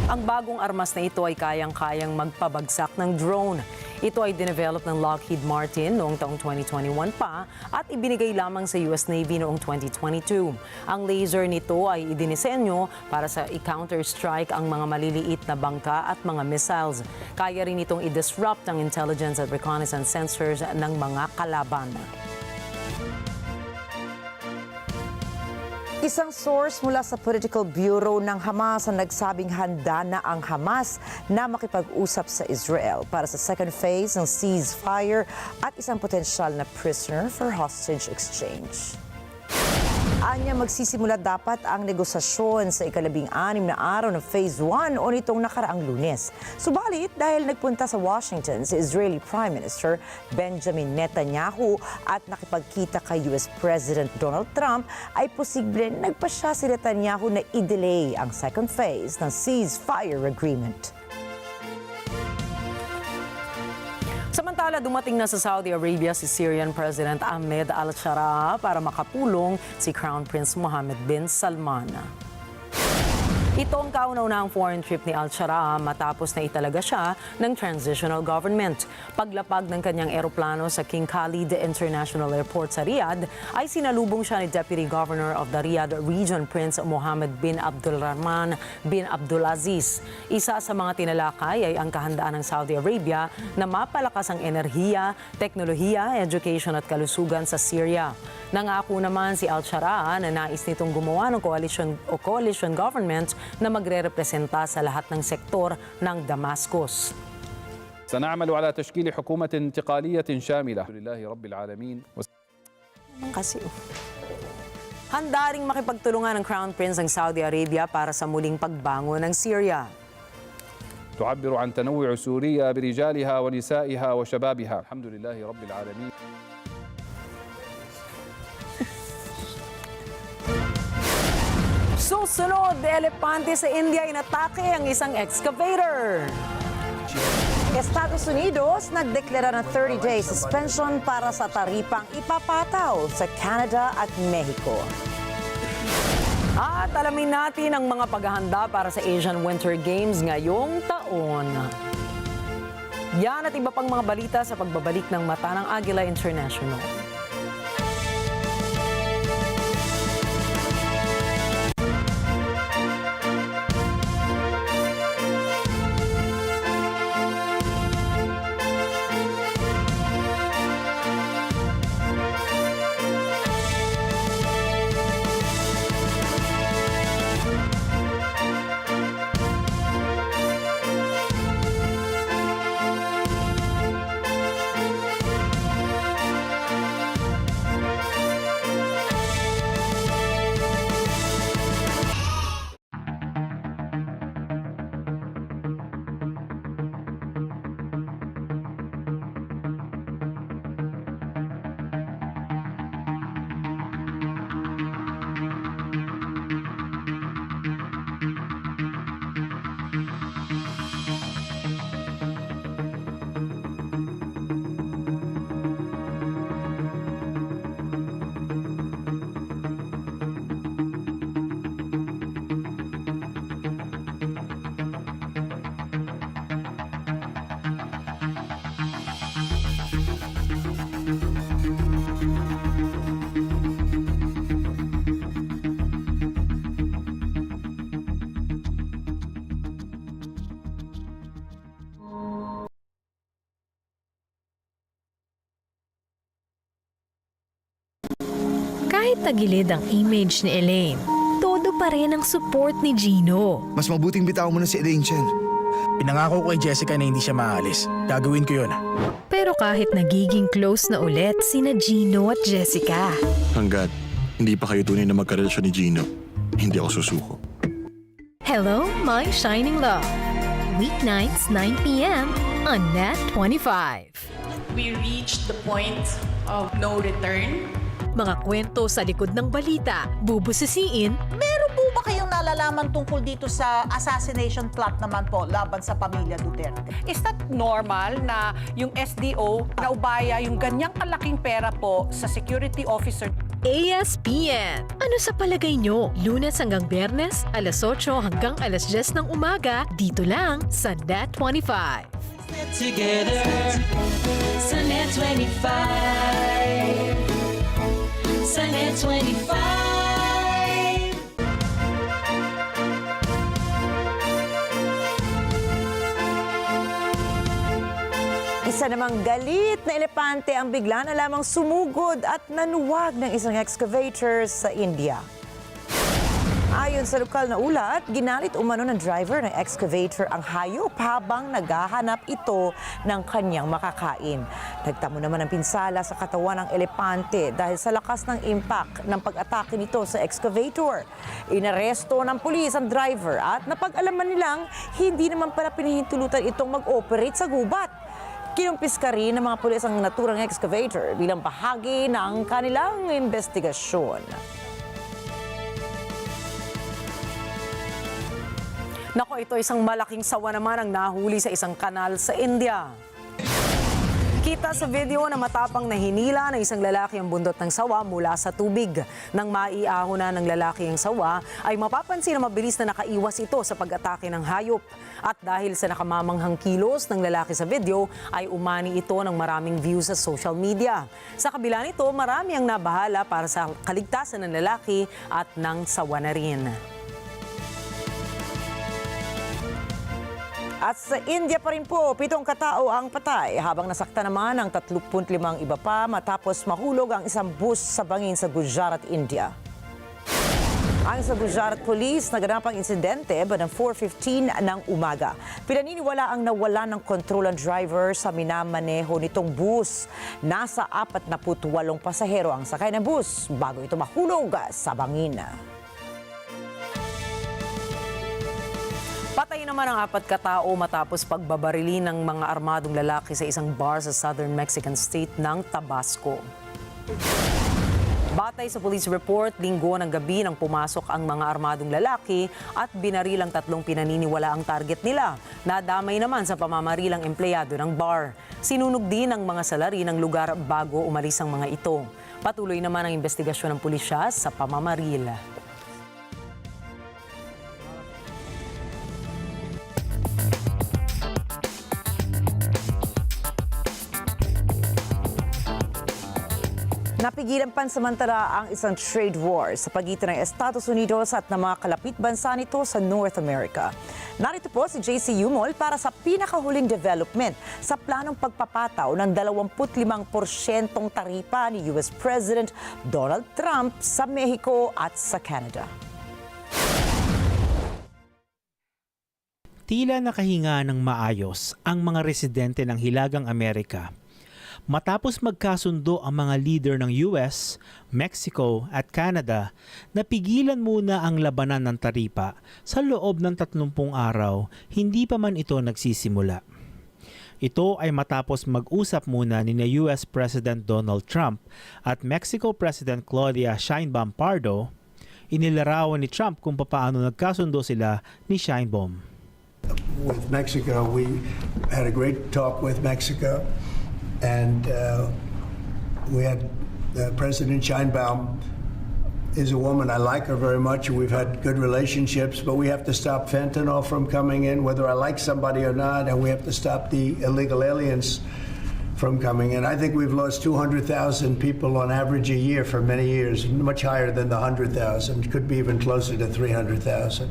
Ang bagong armas na ito ay kayang-kayang magpabagsak ng drone. Ito ay dinevelop ng Lockheed Martin noong taong 2021 pa at ibinigay lamang sa US Navy noong 2022. Ang laser nito ay idinisenyo para sa i-counter-strike ang mga maliliit na bangka at mga missiles. Kaya rin itong i-disrupt ang intelligence at reconnaissance sensors ng mga kalaban. Isang source mula sa Political Bureau ng Hamas ang nagsabing handa na ang Hamas na makipag-usap sa Israel para sa second phase ng ceasefire at isang potensyal na prisoner for hostage exchange. Anya, magsisimula dapat ang negosasyon sa ika-16 na araw ng Phase 1 o nitong nakaraang Lunes. Subalit, dahil nagpunta sa Washington si Israeli Prime Minister Benjamin Netanyahu at nakipagkita kay US President Donald Trump, ay posible nagpa siya si Netanyahu na i-delay ang second phase ng ceasefire agreement. Samantala, dumating na sa Saudi Arabia si Syrian President Ahmed al-Shara para makapulong si Crown Prince Mohammed bin Salman. Ito ang kauna-unahang foreign trip ni al-Shara matapos na italaga siya ng transitional government. Paglapag ng kanyang eroplano sa King Khalid International Airport sa Riyadh, ay sinalubong siya ni Deputy Governor of the Riyadh Region Prince Mohammed bin Abdulrahman bin Abdulaziz. Isa sa mga tinalakay ay ang kahandaan ng Saudi Arabia na mapalakas ang enerhiya, teknolohiya, education at kalusugan sa Syria. Nangako naman si al-Shara na nais nitong gumawa ng coalition government na magre-representa sa lahat ng sektor ng Damascus. سنعمل على تشكيل حكومة انتقالية شاملة لله رب العالمين. Kasi handa ring makipagtulungan ng Crown Prince ng Saudi Arabia para sa muling pagbangon ng Syria. تعبر عن تنوع سوريا برجالها ونسائها وشبابها. الحمد لله رب العالمين. Susunod, elepante sa India inatake ang isang excavator. Estados Unidos nagdeklara ng 30-day suspension para sa taripang ipapataw sa Canada at Mexico. At alamin natin ang mga paghahanda para sa Asian Winter Games ngayong taon. Yan at iba pang mga balita sa pagbabalik ng Mata ng Agila International. Kahit tagilid ang image ni Elaine, todo pa rin ang support ni Gino. Mas mabuting bitaw mo na si Elaine Chen. Pinangako ko kay Jessica na hindi siya maalis. Gagawin ko yun. Pero kahit nagiging close na ulit sina Gino at Jessica. Hanggat hindi pa kayo tunay na magkarelasyon ni Gino, hindi ako susuko. Hello, my shining love. Weeknights, 9 p.m. on Net 25. We reached the point of no return. Mga kwento sa likod ng balita, bubusisiin. Meron po ba kayong nalalaman tungkol dito sa assassination plot naman po laban sa pamilya Duterte? Is that normal na yung SDO naubaya yung ganyang kalaking pera po sa security officer? ASPN. Ano sa palagay nyo? Lunes hanggang Biyernes, alas 8 hanggang alas 10 ng umaga, dito lang sa Net 25. Together sa Net 25. Sa Net 25. Isa namang galit na elepante ang bigla na lamang sumugod at nanuwag ng isang excavator sa India. Ayon sa lokal na ulat, ginalit umano ng driver ng excavator ang hayop habang naghahanap ito ng kanyang makakain. Nagtamo naman ang pinsala sa katawan ng elepante dahil sa lakas ng impact ng pag-atake nito sa excavator. Inaresto ng pulis ang driver at napag-alaman nilang hindi naman pala pinahintulutan itong mag-operate sa gubat. Kinumpiska rin ng mga pulis ang naturang excavator bilang bahagi ng kanilang investigasyon. Nako, ito isang malaking sawa naman ang nahuli sa isang kanal sa India. Kita sa video na matapang na hinila ng isang lalaki ang bundot ng sawa mula sa tubig. Nang maiahon na ng lalaki ang sawa, ay mapapansin na mabilis na nakaiwas ito sa pag-atake ng hayop. At dahil sa nakamamanghang kilos ng lalaki sa video, ay umani ito ng maraming views sa social media. Sa kabila nito, marami ang nabahala para sa kaligtasan ng lalaki at ng sawa na rin. At sa India pa rin po, 7 katao ang patay habang nasakta naman ang 35 iba pa matapos mahulog ang isang bus sa bangin sa Gujarat, India. Ayon sa Gujarat Police, naganap ang insidente bandang 4:15 ng umaga. Pinaniniwala ang nawala ng kontrol ang driver sa minamaneho nitong bus. Nasa 48 pasahero ang sakay ng bus bago ito mahulog sa bangin. Patay naman ang 4 katao matapos pagbabarili ng mga armadong lalaki sa isang bar sa southern Mexican state ng Tabasco. Batay sa police report, linggo ng gabi nang pumasok ang mga armadong lalaki at binarilang 3 pinaniniwala ang target nila. Nadamay naman sa pamamarilang empleyado ng bar. Sinunog din ang mga salari ng lugar bago umalis ang mga ito. Patuloy naman ang investigasyon ng pulisya sa pamamaril. Napigilan pansamantala ang isang trade war sa pagitan ng Estados Unidos at ng mga kalapit bansa nito sa North America. Narito po si JC Yumol para sa pinakahuling development sa planong pagpapataw ng 25% taripa ni US President Donald Trump sa Mexico at sa Canada. Tila nakahinga ng maayos ang mga residente ng Hilagang Amerika matapos magkasundo ang mga leader ng US, Mexico at Canada na pigilan muna ang labanan ng taripa sa loob ng 30 araw, hindi pa man ito nagsisimula. Ito ay matapos mag-usap muna ni US President Donald Trump at Mexico President Claudia Sheinbaum Pardo. Inilarawan ni Trump kung paano nagkasundo sila ni Sheinbaum. With Mexico, we had a great talk with Mexico. And we had President Sheinbaum is a woman. I like her very much. We've had good relationships, but we have to stop fentanyl from coming in, whether I like somebody or not, and we have to stop the illegal aliens from coming in. I think we've lost 200,000 people on average a year for many years, much higher than the 100,000. Could be even closer to 300,000.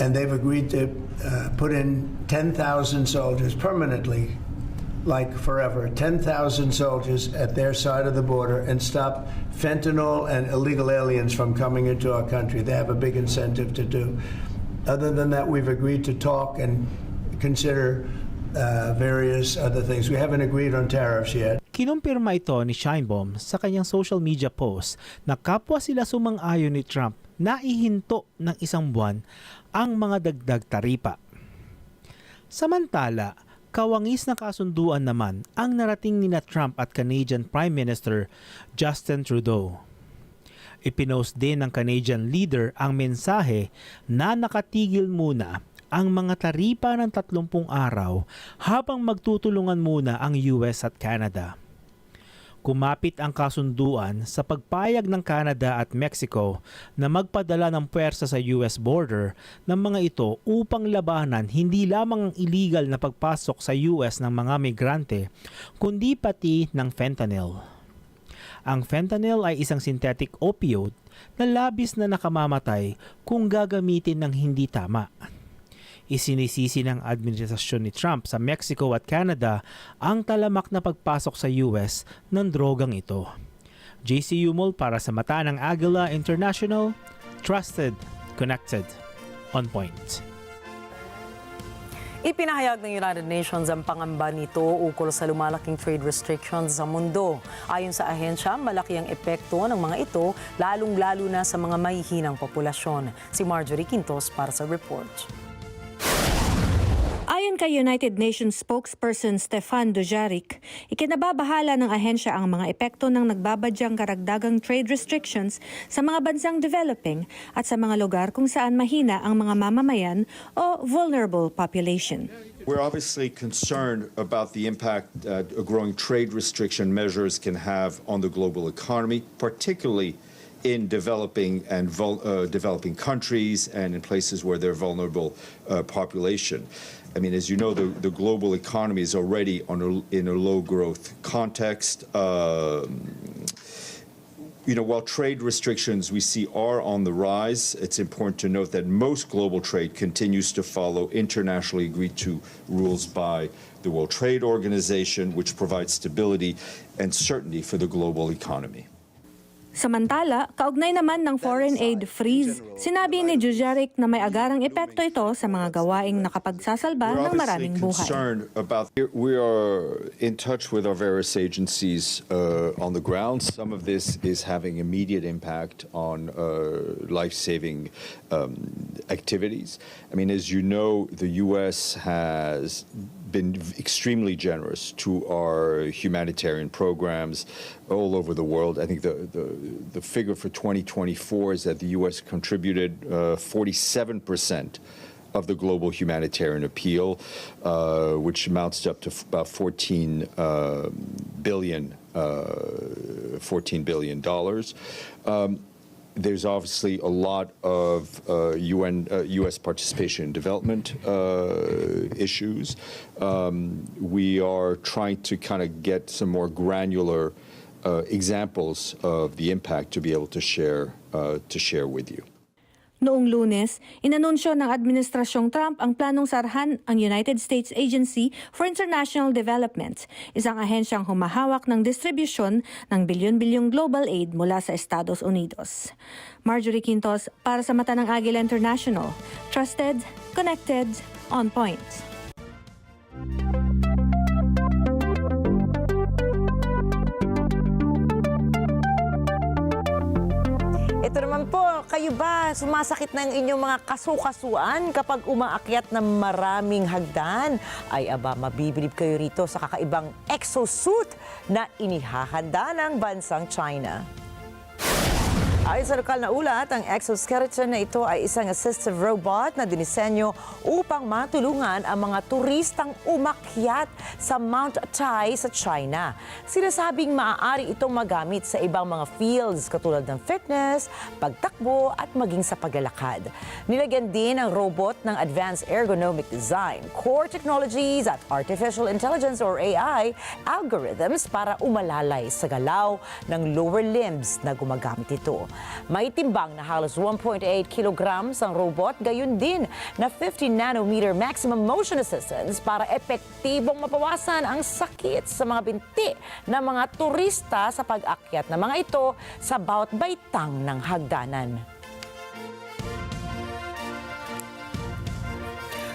And they've agreed to put in 10,000 soldiers permanently, like forever, 10,000 soldiers at their side of the border and stop fentanyl and illegal aliens from coming into our country. They have a big incentive to do. Other than that, we've agreed to talk and consider various other things. We haven't agreed on tariffs yet. Kinumpirma ito ni Sheinbaum sa kanyang social media post na kapwa sila sumang-ayon ni Trump na ihinto ng 1 buwan ang mga dagdag taripa. Samantala, kawangis na kasunduan naman ang narating nina Trump at Canadian Prime Minister Justin Trudeau. Ipinost din ng Canadian leader ang mensahe na nakatigil muna ang mga taripa ng 30 araw habang magtutulungan muna ang US at Canada. Kumapit ang kasunduan sa pagpayag ng Canada at Mexico na magpadala ng puwersa sa US border ng mga ito upang labanan hindi lamang ang illegal na pagpasok sa US ng mga migrante, kundi pati ng fentanyl. Ang fentanyl ay isang synthetic opioid na labis na nakamamatay kung gagamitin ng hindi tama. Isinisisi ng administrasyon ni Trump sa Mexico at Canada ang talamak na pagpasok sa US ng drogang ito. JC Yumol para sa mata ng Agila International, trusted, connected, on point. Ipinahayag ng United Nations ang pangamba nito ukol sa lumalaking trade restrictions sa mundo. Ayon sa ahensya, malaki ang epekto ng mga ito, lalong-lalo na sa mga mahihinang populasyon. Si Marjorie Quintos para sa report. Ayon kay United Nations spokesperson Stefan Dujarric, ikinababahala ng ahensya ang mga epekto ng nagbabadyang karagdagang trade restrictions sa mga bansang developing at sa mga lugar kung saan mahina ang mga mamamayan o vulnerable population. We're obviously concerned about the impact growing trade restriction measures can have on the global economy, particularly in developing and developing countries and in places where there are vulnerable population. I mean, as you know, the global economy is already in a low growth context. While trade restrictions we see are on the rise, it's important to note that most global trade continues to follow internationally agreed to rules by the World Trade Organization, which provides stability and certainty for the global economy. Samantala, kaugnay naman ng foreign aid freeze, sinabi ni Dujarric na may agarang epekto ito sa mga gawaing nakapagsasalba ng maraming buhay. We are in touch with our various agencies on the ground. Some of this is having immediate impact on life-saving activities. I mean, as you know, the U.S. has been extremely generous to our humanitarian programs all over the world. I think the figure for 2024 is that the U.S. contributed 47% of the global humanitarian appeal, which amounts up to about $14 billion. There's obviously a lot of U.S. participation in development issues. We are trying to kind of get some more granular examples of the impact to be able to share with you. Noong Lunes, inanunsyo ng Administrasyong Trump ang planong sarhan ang United States Agency for International Development, isang ahensyang humahawak ng distribusyon ng bilyon-bilyong global aid mula sa Estados Unidos. Marjorie Quintos para sa Mata ng Agila International. Trusted, connected, on point. Ito naman po, kayo ba sumasakit ng inyong mga kasukasuan kapag umaakyat ng maraming hagdan? Ay aba, mabibilib kayo rito sa kakaibang Exosuit na inihahanda ng bansang China. Ayon sa lokal na ulat, ang exoskeleton na ito ay isang assistive robot na dinisenyo upang matulungan ang mga turistang umakyat sa Mount Tai sa China. Sinasabing maaari itong magamit sa ibang mga fields katulad ng fitness, pagtakbo at maging sa paglalakad. Nilagyan din ang robot ng advanced ergonomic design, core technologies at artificial intelligence or AI algorithms para umalalay sa galaw ng lower limbs na gumagamit ito. May timbang na halos 1.8 kilograms ang robot, gayon din na 50 nanometer maximum motion assistance para epektibong mapawasan ang sakit sa mga binti ng mga turista sa pag-akyat ng mga ito sa bawat baitang ng hagdanan.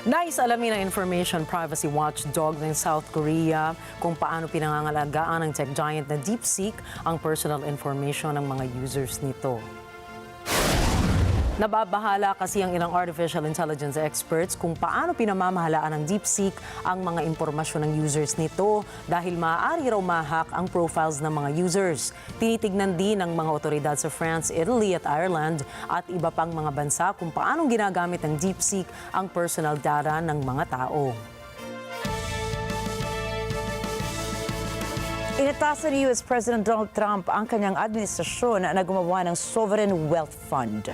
Nais alamin ng Information Privacy Watchdog ng South Korea kung paano pinangangalagaan ng tech giant na DeepSeek ang personal information ng mga users nito. Nababahala kasi ang ilang artificial intelligence experts kung paano pinamamahalaan ng DeepSeek ang mga impormasyon ng users nito dahil maaari raw mahak ang profiles ng mga users. Tinitignan din ng mga otoridad sa France, Italy at Ireland at iba pang mga bansa kung paano ginagamit ng DeepSeek ang personal data ng mga tao. Inatasan ni US President Donald Trump ang kanyang administrasyon na gumawa ng Sovereign Wealth Fund.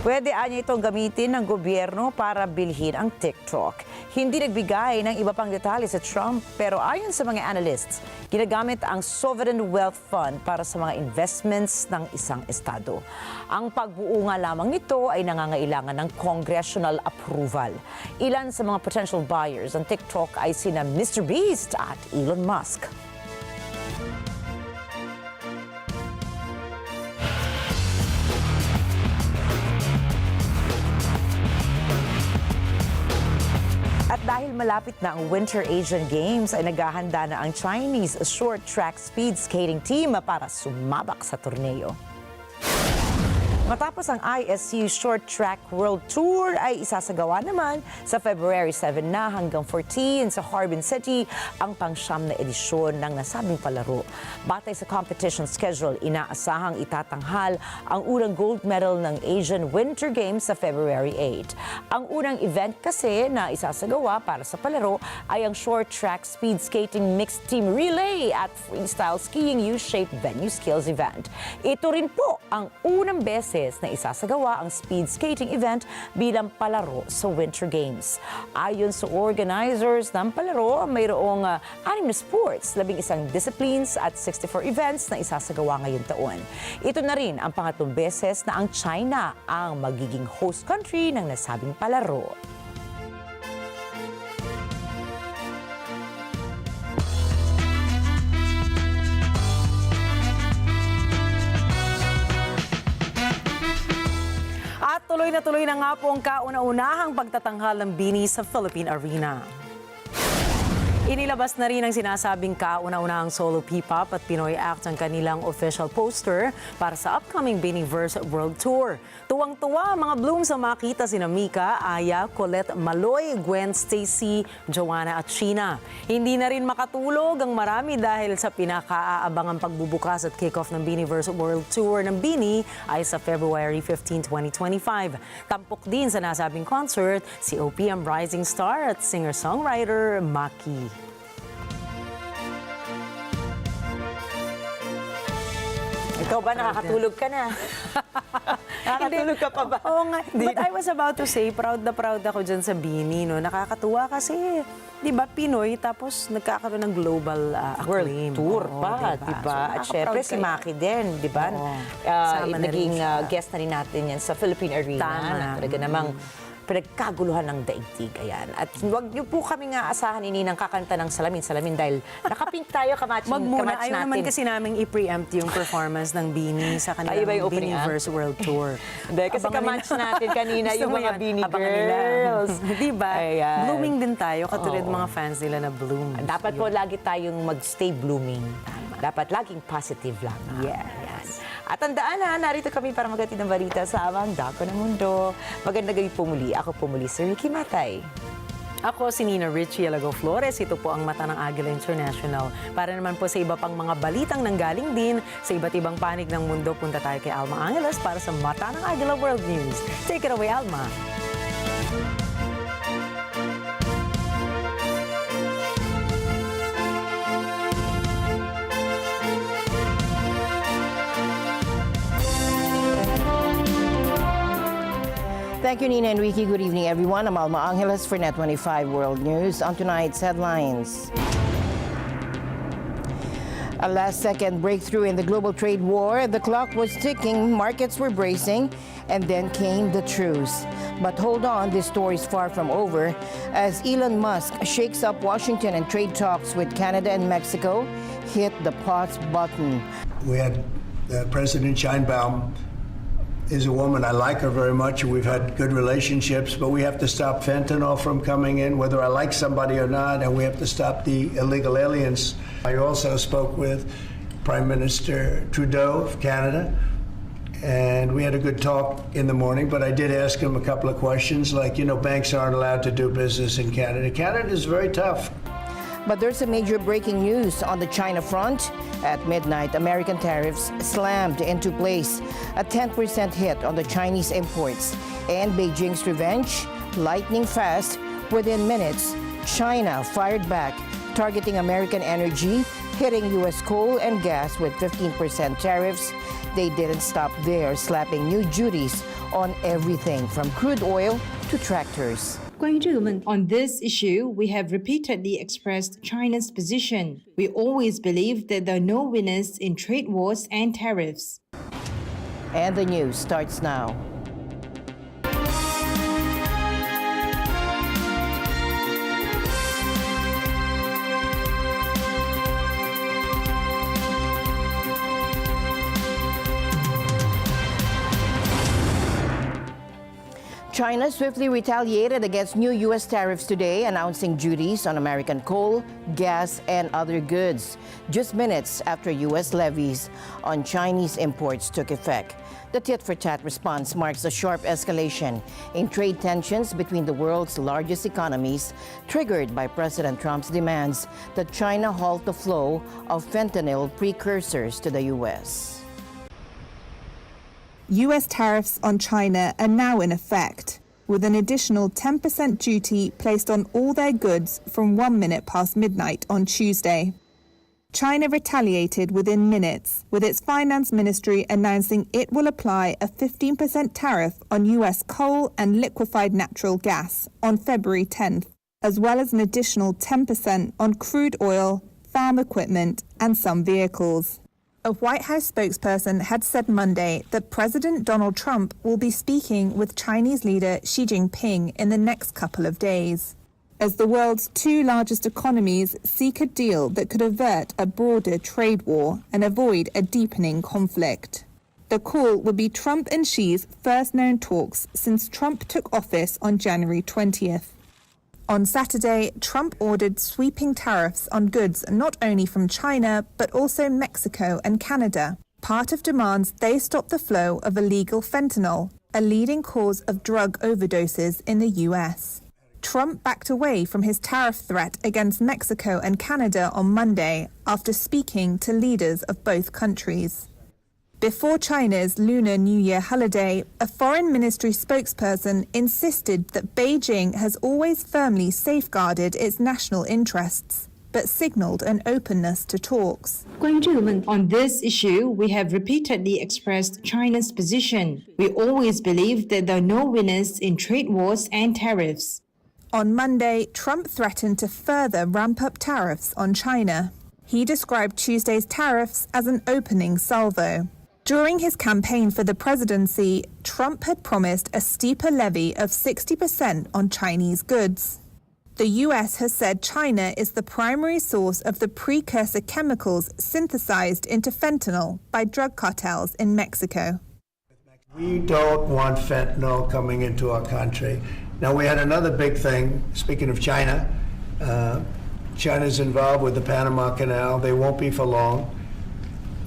Pwede anya itong gamitin ng gobyerno para bilhin ang TikTok. Hindi nagbigay ng iba pang detalye sa Trump pero ayon sa mga analysts, ginagamit ang Sovereign Wealth Fund para sa mga investments ng isang estado. Ang pagbuo nga lamang nito ay nangangailangan ng congressional approval. Ilan sa mga potential buyers ng TikTok ay sina Mr. Beast at Elon Musk. At dahil malapit na ang Winter Asian Games ay naghahanda na ang Chinese short track speed skating team para sumabak sa torneo. Matapos ang ISU Short Track World Tour ay isasagawa naman sa February 7 na hanggang 14 sa Harbin City ang pang-siyam na edisyon ng nasabing palaro. Batay sa competition schedule, inaasahang itatanghal ang unang gold medal ng Asian Winter Games sa February 8. Ang unang event kasi na isasagawa para sa palaro ay ang Short Track Speed Skating Mixed Team Relay at Freestyle Skiing U-Shaped Venue Skills Event. Ito rin po ang unang beses na isasagawa ang speed skating event bilang palaro sa Winter Games. Ayon sa organizers ng palaro, mayroong 6 na sports, 11 disciplines at 64 events na isasagawa ngayong taon. Ito na rin ang pangatlong beses na ang China ang magiging host country ng nasabing palaro. Tuloy na nga po ang kauna-unahang pagtatanghal ng BINI sa Philippine Arena. Inilabas na rin ang sinasabing kauna-unahang solo P-pop at Pinoy act ang kanilang official poster para sa upcoming BINI-verse World Tour. Tuwang-tuwa mga blooms ang makita sina Mika, Aya, Colette, Maloy, Gwen, Stacy, Joanna at Sheena. Hindi na rin makatulog ang marami dahil sa pinakaabangang pagbubukas at kickoff ng BINI-verse World Tour ng BINI ay sa February 15, 2025. Tampok din sa nasabing concert si OPM rising star at singer-songwriter Maki. Ikaw ba nakakatulog ka na? Nakakatulog ka pa ba? Oo nga. But I was about to say, proud na proud ako dyan sa BINI. No? Nakakatuwa kasi, di ba, Pinoy, tapos nagkakaroon ng global acclaim. World tour diba? pa, di ba? So, at syempre si Maki din, di ba? Naging guest na rin natin yan sa Philippine Arena. Tama. Na talaga namang pinagkaguluhan ng daigdig. Ayan. At huwag niyo po kami nga asahan ng kakanta ng salamin dahil nakapink tayo kamatch Magmuna, natin. ayaw naman kasi namin i-preempt yung performance ng BINI sa kanilang BINIverse World Tour. Hindi, kasi kamatch natin kanina yung mga BINI girls. Diba? Ayan. Blooming din tayo, katulad mga fans nila na bloom. Dapat po lagi tayong mag-stay blooming. Dapat laging positive lang. Yes. At tandaan na, narito kami para maghatid ng balita sa amang dako ng mundo. Magandang gabi po muli. Ako po muli si Ricky Matay. Ako si Nina Richie Alagao Flores. Ito po ang mata ng Agila International. Para naman po sa iba pang mga balitang nanggaling din sa iba't ibang panig ng mundo, punta tayo kay Alma Angeles para sa mata ng Agila World News. Take it away, Alma. Thank you, Nina and Ricky. Good evening, everyone. I'm Alma Angeles for Net25 World News. On tonight's headlines. A last-second breakthrough in the global trade war. The clock was ticking, markets were bracing, and then came the truce. But hold on, this story is far from over. As Elon Musk shakes up Washington and trade talks with Canada and Mexico hit the pause button. We had President Sheinbaum is a woman. I like her very much. We've had good relationships, but we have to stop fentanyl from coming in, whether I like somebody or not, and we have to stop the illegal aliens. I also spoke with Prime Minister Trudeau of Canada, and we had a good talk in the morning, but I did ask him a couple of questions, like, banks aren't allowed to do business in Canada. Canada is very tough. But there's a major breaking news on the China front. At midnight, American tariffs slammed into place, a 10% hit on the Chinese imports. And Beijing's revenge, lightning fast. Within minutes, China fired back, targeting American energy, hitting U.S. coal and gas with 15% tariffs. They didn't stop there, slapping new duties on everything from crude oil to tractors. On this issue, we have repeatedly expressed China's position. We always believe that there are no winners in trade wars and tariffs. And the news starts now. China swiftly retaliated against new U.S. tariffs today, announcing duties on American coal, gas, and other goods, just minutes after U.S. levies on Chinese imports took effect. The tit-for-tat response marks a sharp escalation in trade tensions between the world's largest economies, triggered by President Trump's demands that China halt the flow of fentanyl precursors to the U.S. U.S. tariffs on China are now in effect, with an additional 10% duty placed on all their goods from 1 minute past midnight on Tuesday. China retaliated within minutes, with its finance ministry announcing it will apply a 15% tariff on U.S. coal and liquefied natural gas on February 10th, as well as an additional 10% on crude oil, farm equipment, and some vehicles. A White House spokesperson had said Monday that President Donald Trump will be speaking with Chinese leader Xi Jinping in the next couple of days, as the world's two largest economies seek a deal that could avert a broader trade war and avoid a deepening conflict. The call would be Trump and Xi's first known talks since Trump took office on January 20th. On Saturday, Trump ordered sweeping tariffs on goods not only from China, but also Mexico and Canada. Part of demands they stop the flow of illegal fentanyl, a leading cause of drug overdoses in the U.S. Trump backed away from his tariff threat against Mexico and Canada on Monday after speaking to leaders of both countries. Before China's Lunar New Year holiday, a foreign ministry spokesperson insisted that Beijing has always firmly safeguarded its national interests, but signalled an openness to talks. On this issue, we have repeatedly expressed China's position. We always believe that there are no winners in trade wars and tariffs. On Monday, Trump threatened to further ramp up tariffs on China. He described Tuesday's tariffs as an opening salvo. During his campaign for the presidency, Trump had promised a steeper levy of 60% on Chinese goods. The US has said China is the primary source of the precursor chemicals synthesized into fentanyl by drug cartels in Mexico. We don't want fentanyl coming into our country. Now, we had another big thing, speaking of China. China's involved with the Panama Canal. They won't be for long.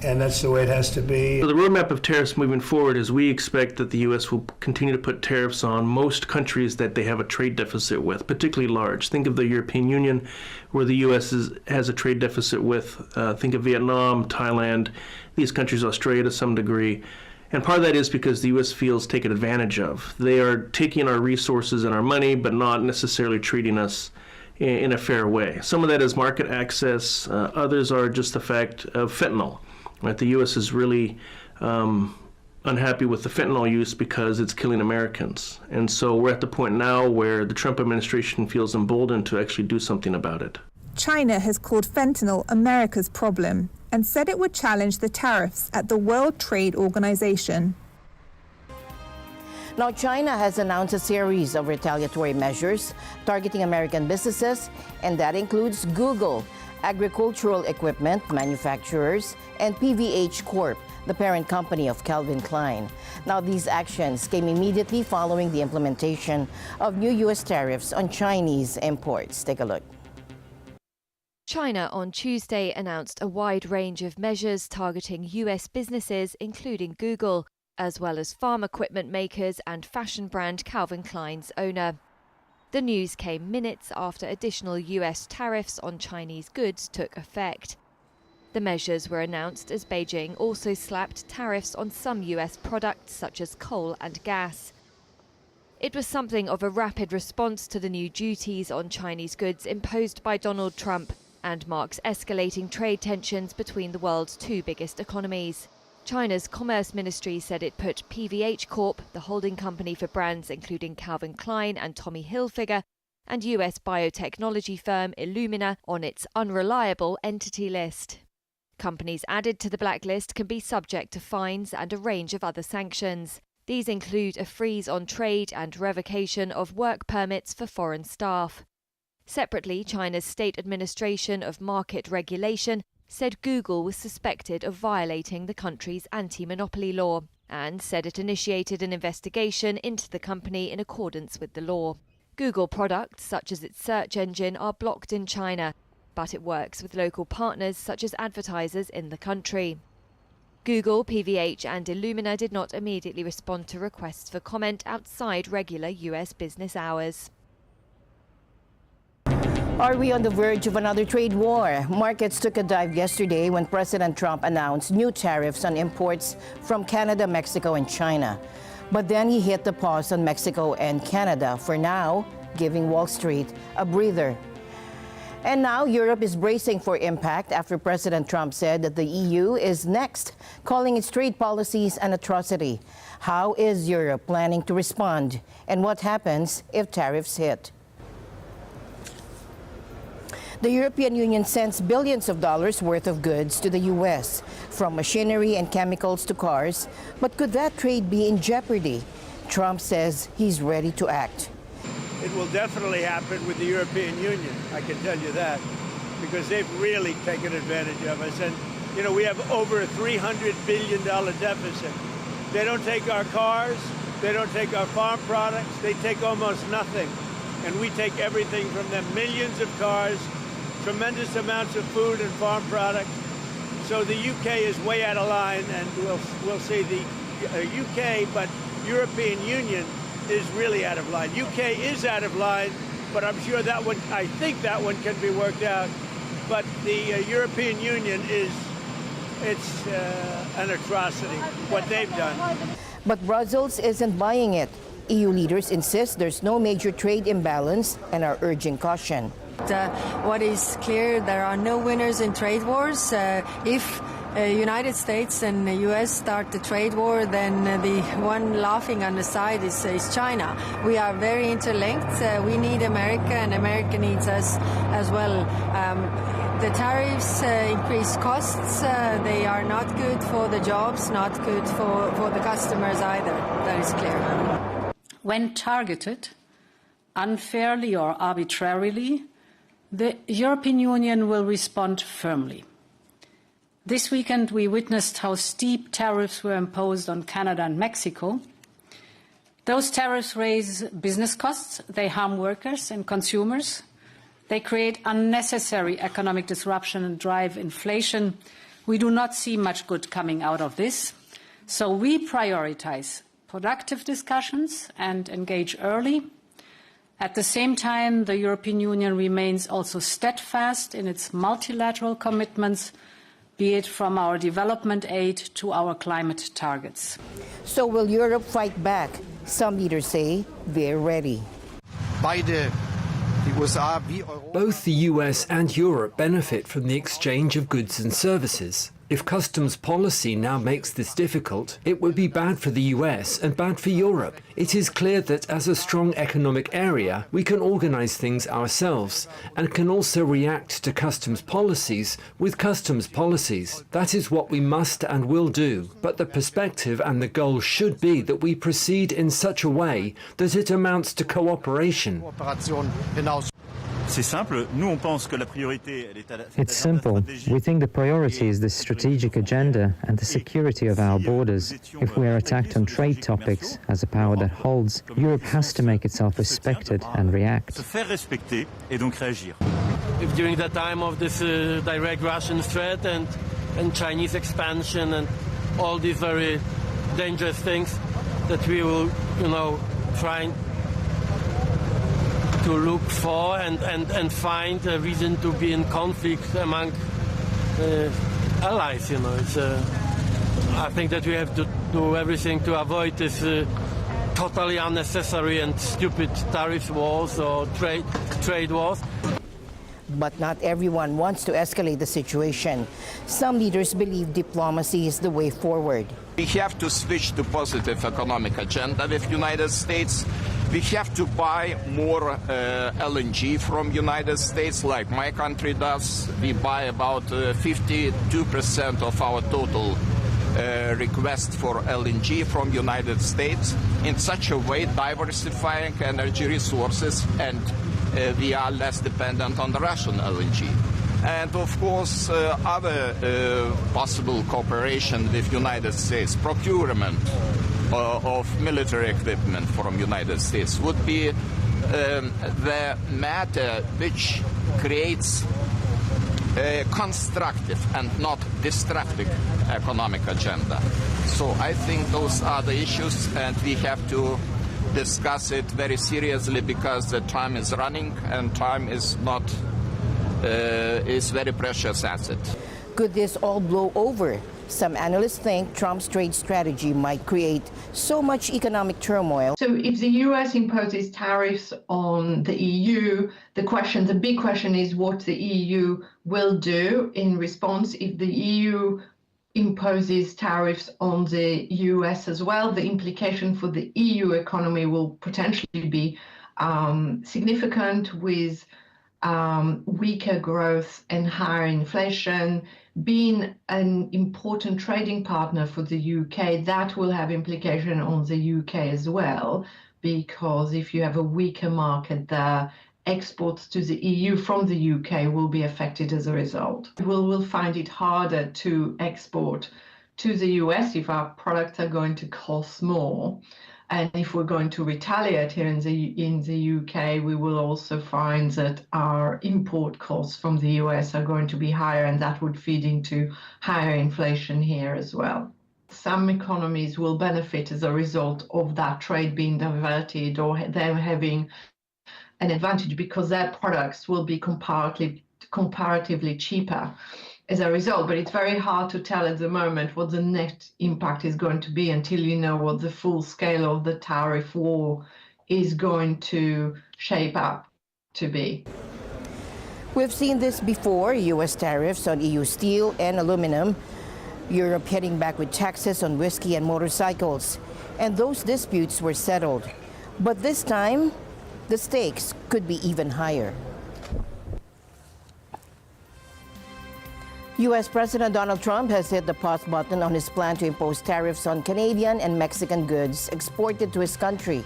And that's the way it has to be. So the roadmap of tariffs moving forward is we expect that the U.S. will continue to put tariffs on most countries that they have a trade deficit with, particularly large. Think of the European Union, where the U.S. has a trade deficit with. Think of Vietnam, Thailand, these countries, Australia to some degree. And part of that is because the U.S. feels taken advantage of. They are taking our resources and our money, but not necessarily treating us in a fair way. Some of that is market access. Others are just the fact of fentanyl. Right, the U.S. is really unhappy with the fentanyl use because it's killing Americans. And so we're at the point now where the Trump administration feels emboldened to actually do something about it. China has called fentanyl America's problem and said it would challenge the tariffs at the World Trade Organization. Now, China has announced a series of retaliatory measures targeting American businesses, and that includes Google, agricultural equipment manufacturers, and PVH Corp, the parent company of Calvin Klein. Now, these actions came immediately following the implementation of new U.S. tariffs on Chinese imports. Take a look. China on Tuesday announced a wide range of measures targeting U.S. businesses, including Google, as well as farm equipment makers and fashion brand Calvin Klein's owner. The news came minutes after additional U.S. tariffs on Chinese goods took effect. The measures were announced as Beijing also slapped tariffs on some U.S. products such as coal and gas. It was something of a rapid response to the new duties on Chinese goods imposed by Donald Trump and marks escalating trade tensions between the world's two biggest economies. China's Commerce Ministry said it put PVH Corp, the holding company for brands including Calvin Klein and Tommy Hilfiger, and US biotechnology firm Illumina on its unreliable entity list. Companies added to the blacklist can be subject to fines and a range of other sanctions. These include a freeze on trade and revocation of work permits for foreign staff. Separately, China's State Administration of Market Regulation said Google was suspected of violating the country's anti-monopoly law and said it initiated an investigation into the company in accordance with the law. Google products, such as its search engine, are blocked in China, but it works with local partners such as advertisers in the country. Google, PVH and Illumina did not immediately respond to requests for comment outside regular US business hours. Are we on the verge of another trade war? Markets took a dive yesterday when President Trump announced new tariffs on imports from Canada, Mexico, and China. But then he hit the pause on Mexico and Canada for now, giving Wall Street a breather. And now Europe is bracing for impact after President Trump said that the EU is next, calling its trade policies an atrocity. How is Europe planning to respond? And what happens if tariffs hit? The European Union sends billions of dollars worth of goods to the U.S., from machinery and chemicals to cars. But could that trade be in jeopardy? Trump says he's ready to act. It will definitely happen with the European Union, I can tell you that, because they've really taken advantage of us. And, you know, we have over a $300 billion deficit. They don't take our cars, they don't take our farm products, they take almost nothing. And we take everything from them, millions of cars, tremendous amounts of food and farm products. So the UK is way out of line, and we'll see the UK, but European Union is really out of line. UK is out of line, but I'm sure that one, I think that one can be worked out. But the European Union it's an atrocity, what they've done. But Brussels isn't buying it. EU leaders insist there's no major trade imbalance and are urging caution. what is clear, there are no winners in trade wars. If United States and the U.S. start the trade war, then the one laughing on the side is China. We are very interlinked. We need America, and America needs us as well. The tariffs increase costs. They are not good for the jobs, not good for the customers either. That is clear. When targeted, unfairly or arbitrarily, the European Union will respond firmly. This weekend, we witnessed how steep tariffs were imposed on Canada and Mexico. Those tariffs raise business costs, they harm workers and consumers, they create unnecessary economic disruption and drive inflation. We do not see much good coming out of this. So we prioritize productive discussions and engage early. At the same time, the European Union remains also steadfast in its multilateral commitments, be it from our development aid to our climate targets. So will Europe fight back? Some leaders say they're ready. Both the US and Europe benefit from the exchange of goods and services. If customs policy now makes this difficult, it would be bad for the US and bad for Europe. It is clear that as a strong economic area, we can organize things ourselves and can also react to customs policies with customs policies. That is what we must and will do. But the perspective and the goal should be that we proceed in such a way that it amounts to cooperation. It's simple. We think the priority is the strategic agenda and the security of our borders. If we are attacked on trade topics, as a power that holds, Europe has to make itself respected and react. If during the time of this direct Russian threat and Chinese expansion and all these very dangerous things that we will, try to look for and find a reason to be in conflict among allies. I think that we have to do everything to avoid this totally unnecessary and stupid tariff wars or trade wars. But not everyone wants to escalate the situation. Some leaders believe diplomacy is the way forward. We have to switch to positive economic agenda with United States. We have to buy more LNG from United States, like my country does. We buy about 52% of our total request for LNG from United States, in such a way diversifying energy resources, and we are less dependent on the Russian LNG. And of course, other possible cooperation with United States, procurement of military equipment from United States would be the matter which creates a constructive and not destructive economic agenda. So I think those are the issues, and we have to discuss it very seriously, because the time is running and time is not is very precious asset. Could this all blow over? Some analysts think Trump's trade strategy might create so much economic turmoil. So if the US imposes tariffs on the EU, the big question is what the EU will do in response. If the EU imposes tariffs on the US as well, the implication for the EU economy will potentially be significant, with weaker growth and higher inflation. Being an important trading partner for the UK, that will have implication on the UK as well, because if you have a weaker market there, exports to the EU from the UK will be affected as a result. We'll find it harder to export to the US if our products are going to cost more. And if we're going to retaliate here in the UK, we will also find that our import costs from the US are going to be higher, and that would feed into higher inflation here as well. Some economies will benefit as a result of that trade being diverted, or them having an advantage because their products will be comparatively cheaper as a result. But it's very hard to tell at the moment what the net impact is going to be until you know what the full scale of the tariff war is going to shape up to be. We've seen this before, U.S. tariffs on EU steel and aluminum, Europe hitting back with taxes on whiskey and motorcycles, and those disputes were settled. But this time, the stakes could be even higher. U.S. President Donald Trump has hit the pause button on his plan to impose tariffs on Canadian and Mexican goods exported to his country.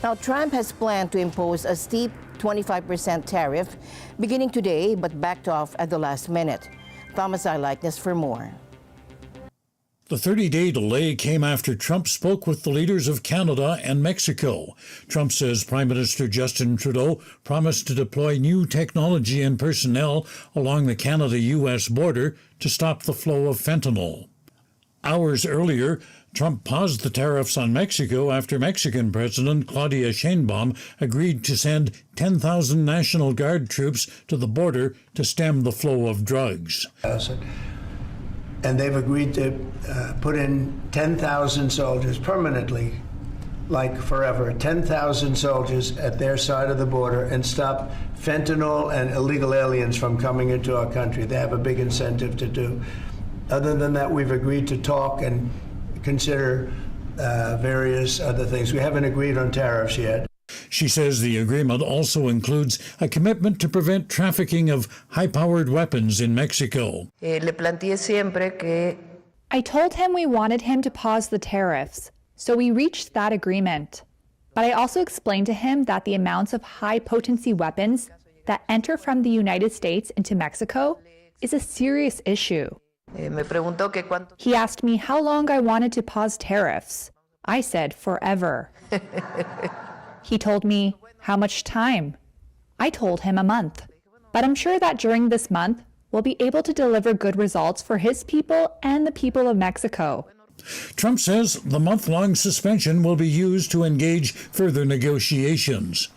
Now, Trump has planned to impose a steep 25% tariff beginning today, but backed off at the last minute. Thomas I. Likeness for more. The 30-day delay came after Trump spoke with the leaders of Canada and Mexico. Trump says Prime Minister Justin Trudeau promised to deploy new technology and personnel along the Canada-U.S. border to stop the flow of fentanyl. Hours earlier, Trump paused the tariffs on Mexico after Mexican President Claudia Sheinbaum agreed to send 10,000 National Guard troops to the border to stem the flow of drugs. And they've agreed to put in 10,000 soldiers permanently, like forever, 10,000 soldiers at their side of the border and stop fentanyl and illegal aliens from coming into our country. They have a big incentive to do. Other than that, we've agreed to talk and consider various other things. We haven't agreed on tariffs yet. She says the agreement also includes a commitment to prevent trafficking of high-powered weapons in Mexico. I told him we wanted him to pause the tariffs, so we reached that agreement. But I also explained to him that the amounts of high-potency weapons that enter from the United States into Mexico is a serious issue. He asked me how long I wanted to pause tariffs. I said forever. He told me, how much time? I told him a month. But I'm sure that during this month, we'll be able to deliver good results for his people and the people of Mexico. Trump says the month-long suspension will be used to engage further negotiations.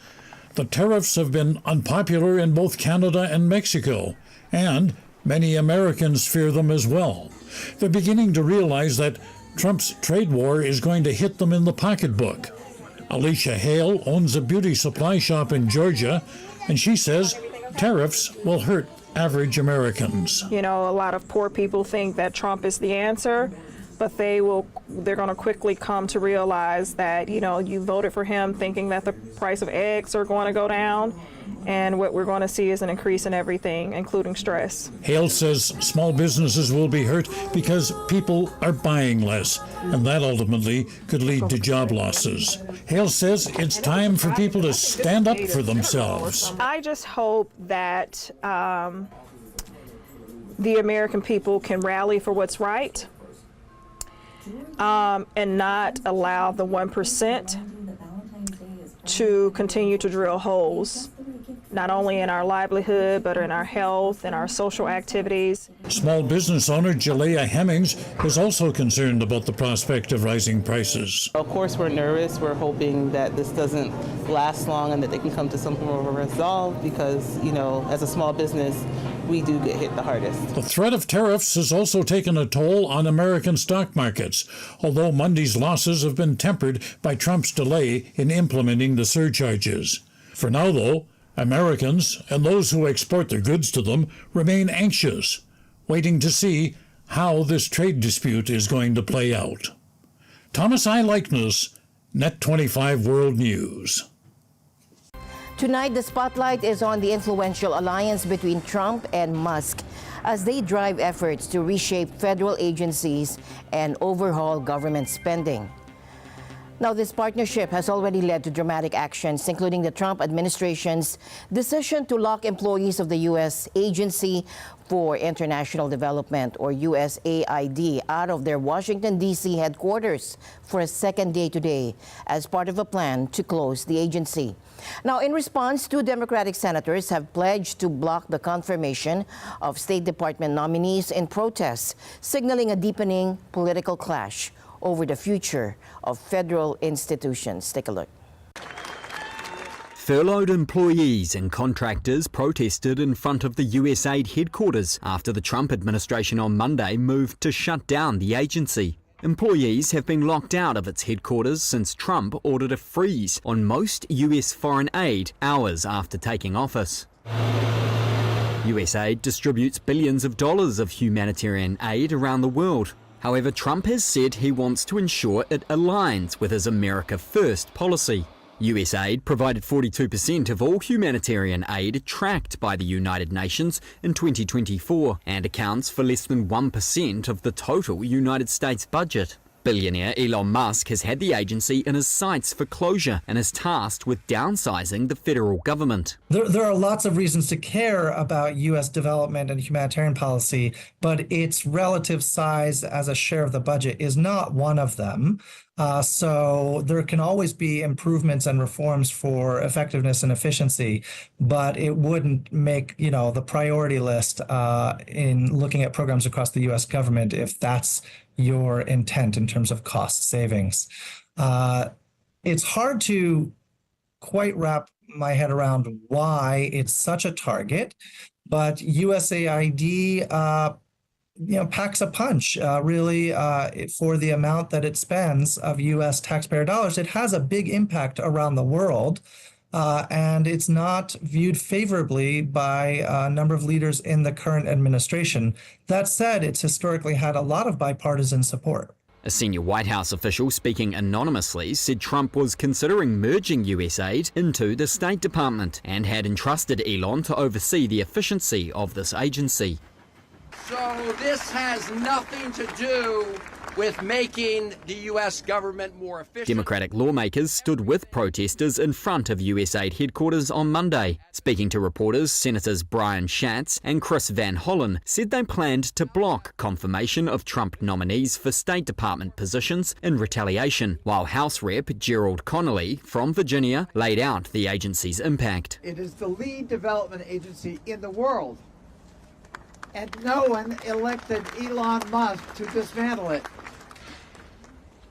The tariffs have been unpopular in both Canada and Mexico, and many Americans fear them as well. They're beginning to realize that Trump's trade war is going to hit them in the pocketbook. Alicia Hale owns a beauty supply shop in Georgia, and she says tariffs will hurt average Americans. You know, a lot of poor people think that Trump is the answer, but they're going to quickly come to realize that, you know, you voted for him thinking that the price of eggs are going to go down, and what we're going to see is an increase in everything, including stress. Hale says small businesses will be hurt because people are buying less, and that ultimately could lead to job losses. Hale says it's time for people to stand up for themselves. I just hope that the American people can rally for what's right and not allow the 1% to continue to drill holes, not only in our livelihood, but in our health and our social activities. Small business owner Jalea Hemmings is also concerned about the prospect of rising prices. Of course, we're nervous. We're hoping that this doesn't last long and that they can come to some form of a resolve because, you know, as a small business, we do get hit the hardest. The threat of tariffs has also taken a toll on American stock markets, although Monday's losses have been tempered by Trump's delay in implementing the surcharges. For now, though, Americans and those who export their goods to them remain anxious, waiting to see how this trade dispute is going to play out. Thomas I. Likeness, Net 25 World News. Tonight, the spotlight is on the influential alliance between Trump and Musk as they drive efforts to reshape federal agencies and overhaul government spending. Now, this partnership has already led to dramatic actions, including the Trump administration's decision to lock employees of the U.S. Agency for International Development, or USAID, out of their Washington, D.C. headquarters for a second day today as part of a plan to close the agency. Now, in response, 2 Democratic senators have pledged to block the confirmation of State Department nominees in protest, signaling a deepening political clash over the future of federal institutions. Take a look. Furloughed employees and contractors protested in front of the USAID headquarters after the Trump administration on Monday moved to shut down the agency. Employees have been locked out of its headquarters since Trump ordered a freeze on most US foreign aid hours after taking office. USAID distributes billions of dollars of humanitarian aid around the world. However, Trump has said he wants to ensure it aligns with his America First policy. USAID provided 42% of all humanitarian aid tracked by the United Nations in 2024 and accounts for less than 1% of the total United States budget. Billionaire Elon Musk has had the agency in his sights for closure and is tasked with downsizing the federal government. There are lots of reasons to care about U.S. development and humanitarian policy, but its relative size as a share of the budget is not one of them. So there can always be improvements and reforms for effectiveness and efficiency, but it wouldn't make, the priority list in looking at programs across the U.S. government if that's your intent in terms of cost savings. It's hard to quite wrap my head around why it's such a target, but USAID packs a punch, really, for the amount that it spends of U.S. taxpayer dollars. It has a big impact around the world, and it's not viewed favorably by a number of leaders in the current administration. That said, it's historically had a lot of bipartisan support. A senior White House official speaking anonymously said Trump was considering merging USAID into the State Department and had entrusted Elon to oversee the efficiency of this agency. So this has nothing to do with making the U.S. government more efficient. Democratic lawmakers stood with protesters in front of USAID headquarters on Monday. Speaking to reporters, Senators Brian Schatz and Chris Van Hollen said they planned to block confirmation of Trump nominees for State Department positions in retaliation, while House Rep Gerald Connolly from Virginia laid out the agency's impact. It is the lead development agency in the world, and no one elected Elon Musk to dismantle it.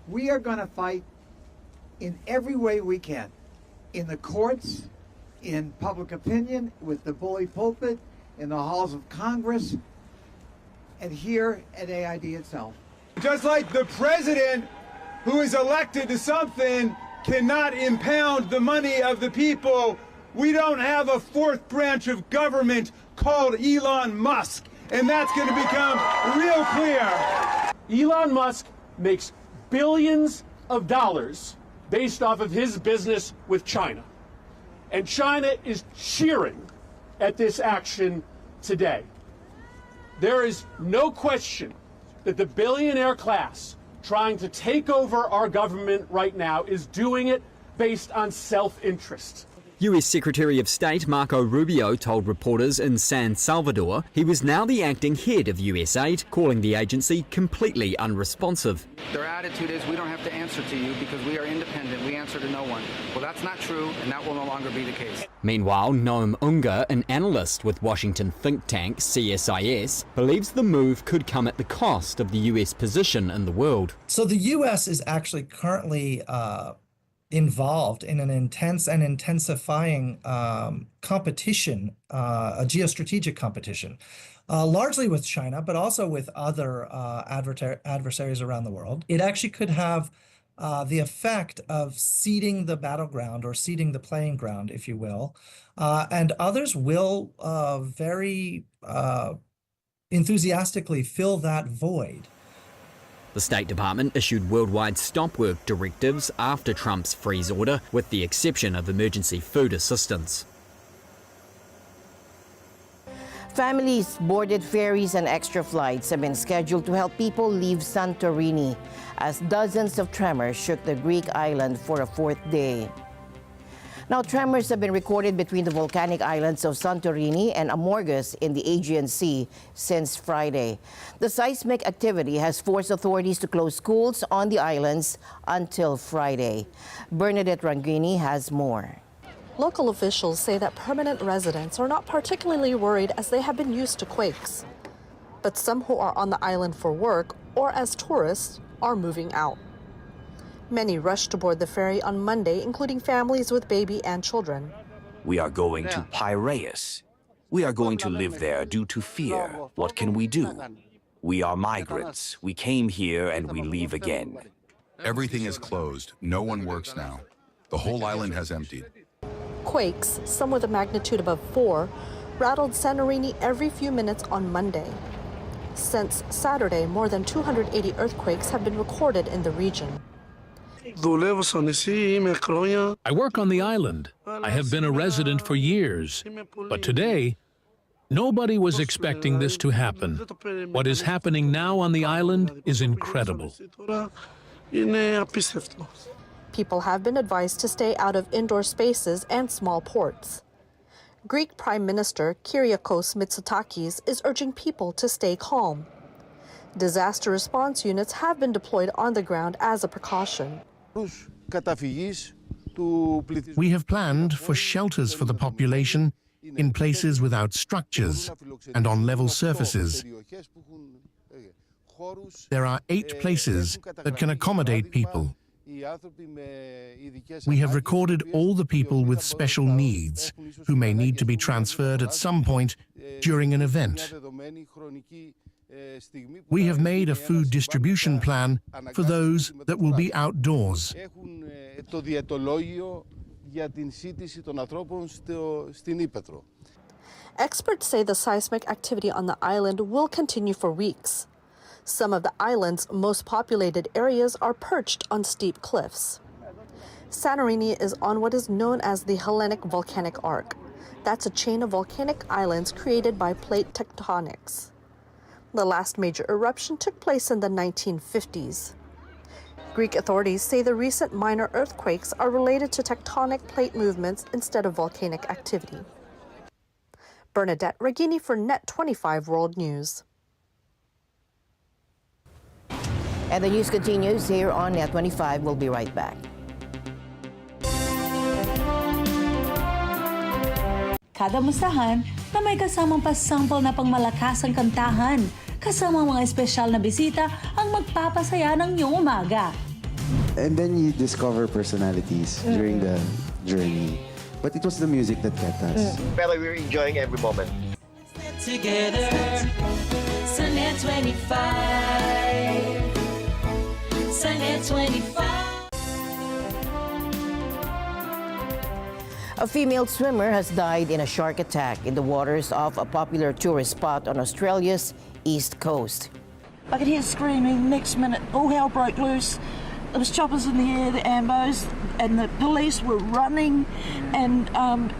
We are going to fight in every way we can, in the courts, in public opinion, with the bully pulpit, in the halls of Congress, and here at AID itself. Just like the president who is elected to something cannot impound the money of the people, we don't have a fourth branch of government called Elon Musk. And that's going to become real clear. Elon Musk makes billions of dollars based off of his business with China. And China is cheering at this action today. There is no question that the billionaire class trying to take over our government right now is doing it based on self-interest. US Secretary of State Marco Rubio told reporters in San Salvador he was now the acting head of USAID, calling the agency completely unresponsive. Their attitude is, we don't have to answer to you because we are independent, we answer to no one. Well, that's not true, and that will no longer be the case. Meanwhile, Noam Unga, an analyst with Washington think tank CSIS, believes the move could come at the cost of the US position in the world. So the US is actually currently involved in an intense and intensifying competition, a geostrategic competition, largely with China, but also with other adversaries around the world. It actually could have the effect of ceding the battleground or ceding the playing ground, if you will, and others will very enthusiastically fill that void. The State Department issued worldwide stop work directives after Trump's freeze order, with the exception of emergency food assistance. Families boarded ferries and extra flights have been scheduled to help people leave Santorini as dozens of tremors shook the Greek island for a fourth day. Now, tremors have been recorded between the volcanic islands of Santorini and Amorgos in the Aegean Sea since Friday. The seismic activity has forced authorities to close schools on the islands until Friday. Bernadette Rangini has more. Local officials say that permanent residents are not particularly worried as they have been used to quakes. But some who are on the island for work or as tourists are moving out. Many rushed to board the ferry on Monday, including families with baby and children. We are going to Piraeus. We are going to live there due to fear. What can we do? We are migrants. We came here and we leave again. Everything is closed. No one works now. The whole island has emptied. Quakes, some with a magnitude above 4, rattled Santorini every few minutes on Monday. Since Saturday, more than 280 earthquakes have been recorded in the region. I work on the island. I have been a resident for years. But today, nobody was expecting this to happen. What is happening now on the island is incredible. People have been advised to stay out of indoor spaces and small ports. Greek Prime Minister Kyriakos Mitsotakis is urging people to stay calm. Disaster response units have been deployed on the ground as a precaution. We have planned for shelters for the population in places without structures and on level surfaces. There are 8 places that can accommodate people. We have recorded all the people with special needs who may need to be transferred at some point during an event. We have made a food distribution plan for those that will be outdoors. Experts say the seismic activity on the island will continue for weeks. Some of the island's most populated areas are perched on steep cliffs. Santorini is on what is known as the Hellenic Volcanic Arc. That's a chain of volcanic islands created by plate tectonics. The last major eruption took place in the 1950s. Greek authorities say the recent minor earthquakes are related to tectonic plate movements instead of volcanic activity. Bernadette Regini for Net 25 World News. And the news continues here on Net 25. We'll be right back. Kada mustahan na may kasamang pasampol na pangmalakasang kantahan, kasama mga espesyal na bisita ang magpapasaya ng iyong umaga. And then you discover personalities during the journey. But it was the music that kept us. But we're enjoying every moment. Together, sa Net 25. Sa Net 25. A female swimmer has died in a shark attack in the waters of a popular tourist spot on Australia's east coast. I could hear screaming. Next minute, all hell broke loose. There was choppers in the air, the ambos, and the police were running, and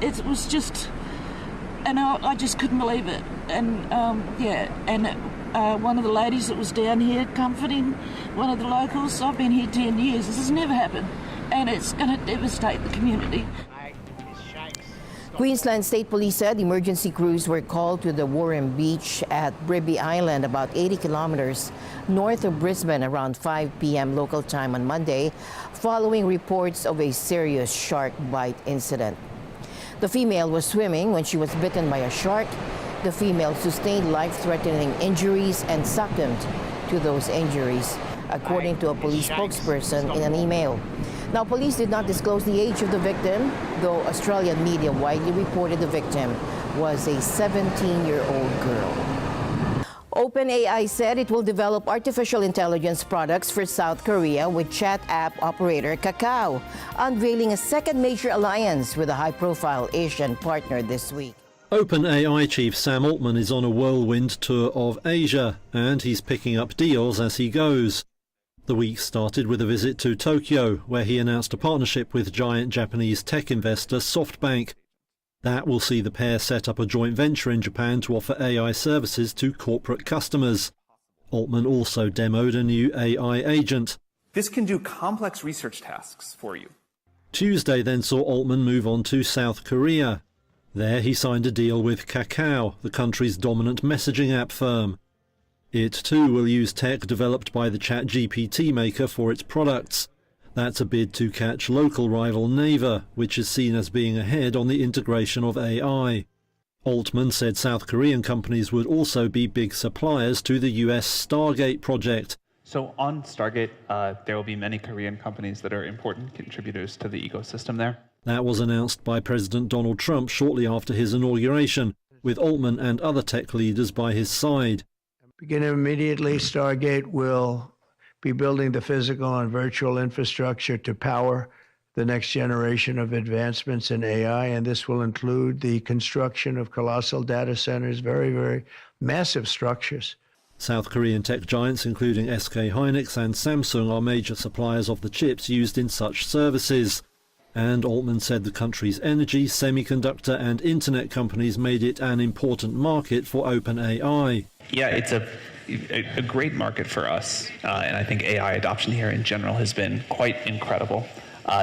it was just, and I just couldn't believe it. And one of the ladies that was down here comforting one of the locals, I've been here 10 years, this has never happened, and it's going to devastate the community. Queensland State Police said emergency crews were called to the Warren Beach at Bribie Island, about 80 kilometers north of Brisbane, around 5 p.m. local time on Monday, following reports of a serious shark bite incident. The female was swimming when she was bitten by a shark. The female sustained life-threatening injuries and succumbed to those injuries, according to a police spokesperson in an email. Now, police did not disclose the age of the victim, though Australian media widely reported the victim was a 17-year-old girl. OpenAI said it will develop artificial intelligence products for South Korea with chat app operator Kakao, unveiling a second major alliance with a high-profile Asian partner this week. OpenAI chief Sam Altman is on a whirlwind tour of Asia, and he's picking up deals as he goes. The week started with a visit to Tokyo, where he announced a partnership with giant Japanese tech investor SoftBank. That will see the pair set up a joint venture in Japan to offer AI services to corporate customers. Altman also demoed a new AI agent. This can do complex research tasks for you. Tuesday then saw Altman move on to South Korea. There he signed a deal with Kakao, the country's dominant messaging app firm. It too will use tech developed by the ChatGPT maker for its products. That's a bid to catch local rival Naver, which is seen as being ahead on the integration of AI. Altman said South Korean companies would also be big suppliers to the US Stargate project. So on Stargate, there will be many Korean companies that are important contributors to the ecosystem there. That was announced by President Donald Trump shortly after his inauguration, with Altman and other tech leaders by his side. Beginning immediately, Stargate will be building the physical and virtual infrastructure to power the next generation of advancements in AI, and this will include the construction of colossal data centers, very, very massive structures. South Korean tech giants including SK Hynix and Samsung are major suppliers of the chips used in such services. And Altman said the country's energy, semiconductor and internet companies made it an important market for OpenAI. Yeah, it's a great market for us, and I think AI adoption here in general has been quite incredible.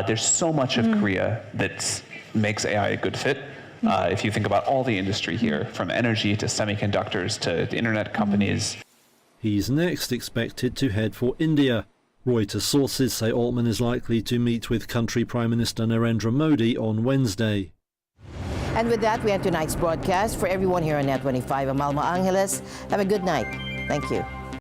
There's so much of Korea that makes AI a good fit. If you think about all the industry here, from energy to semiconductors to the internet companies. He's next expected to head for India. Reuters sources say Altman is likely to meet with country Prime Minister Narendra Modi on Wednesday. And with that, we end tonight's broadcast. For everyone here on Net 25, I'm Alma Angeles. Have a good night. Thank you.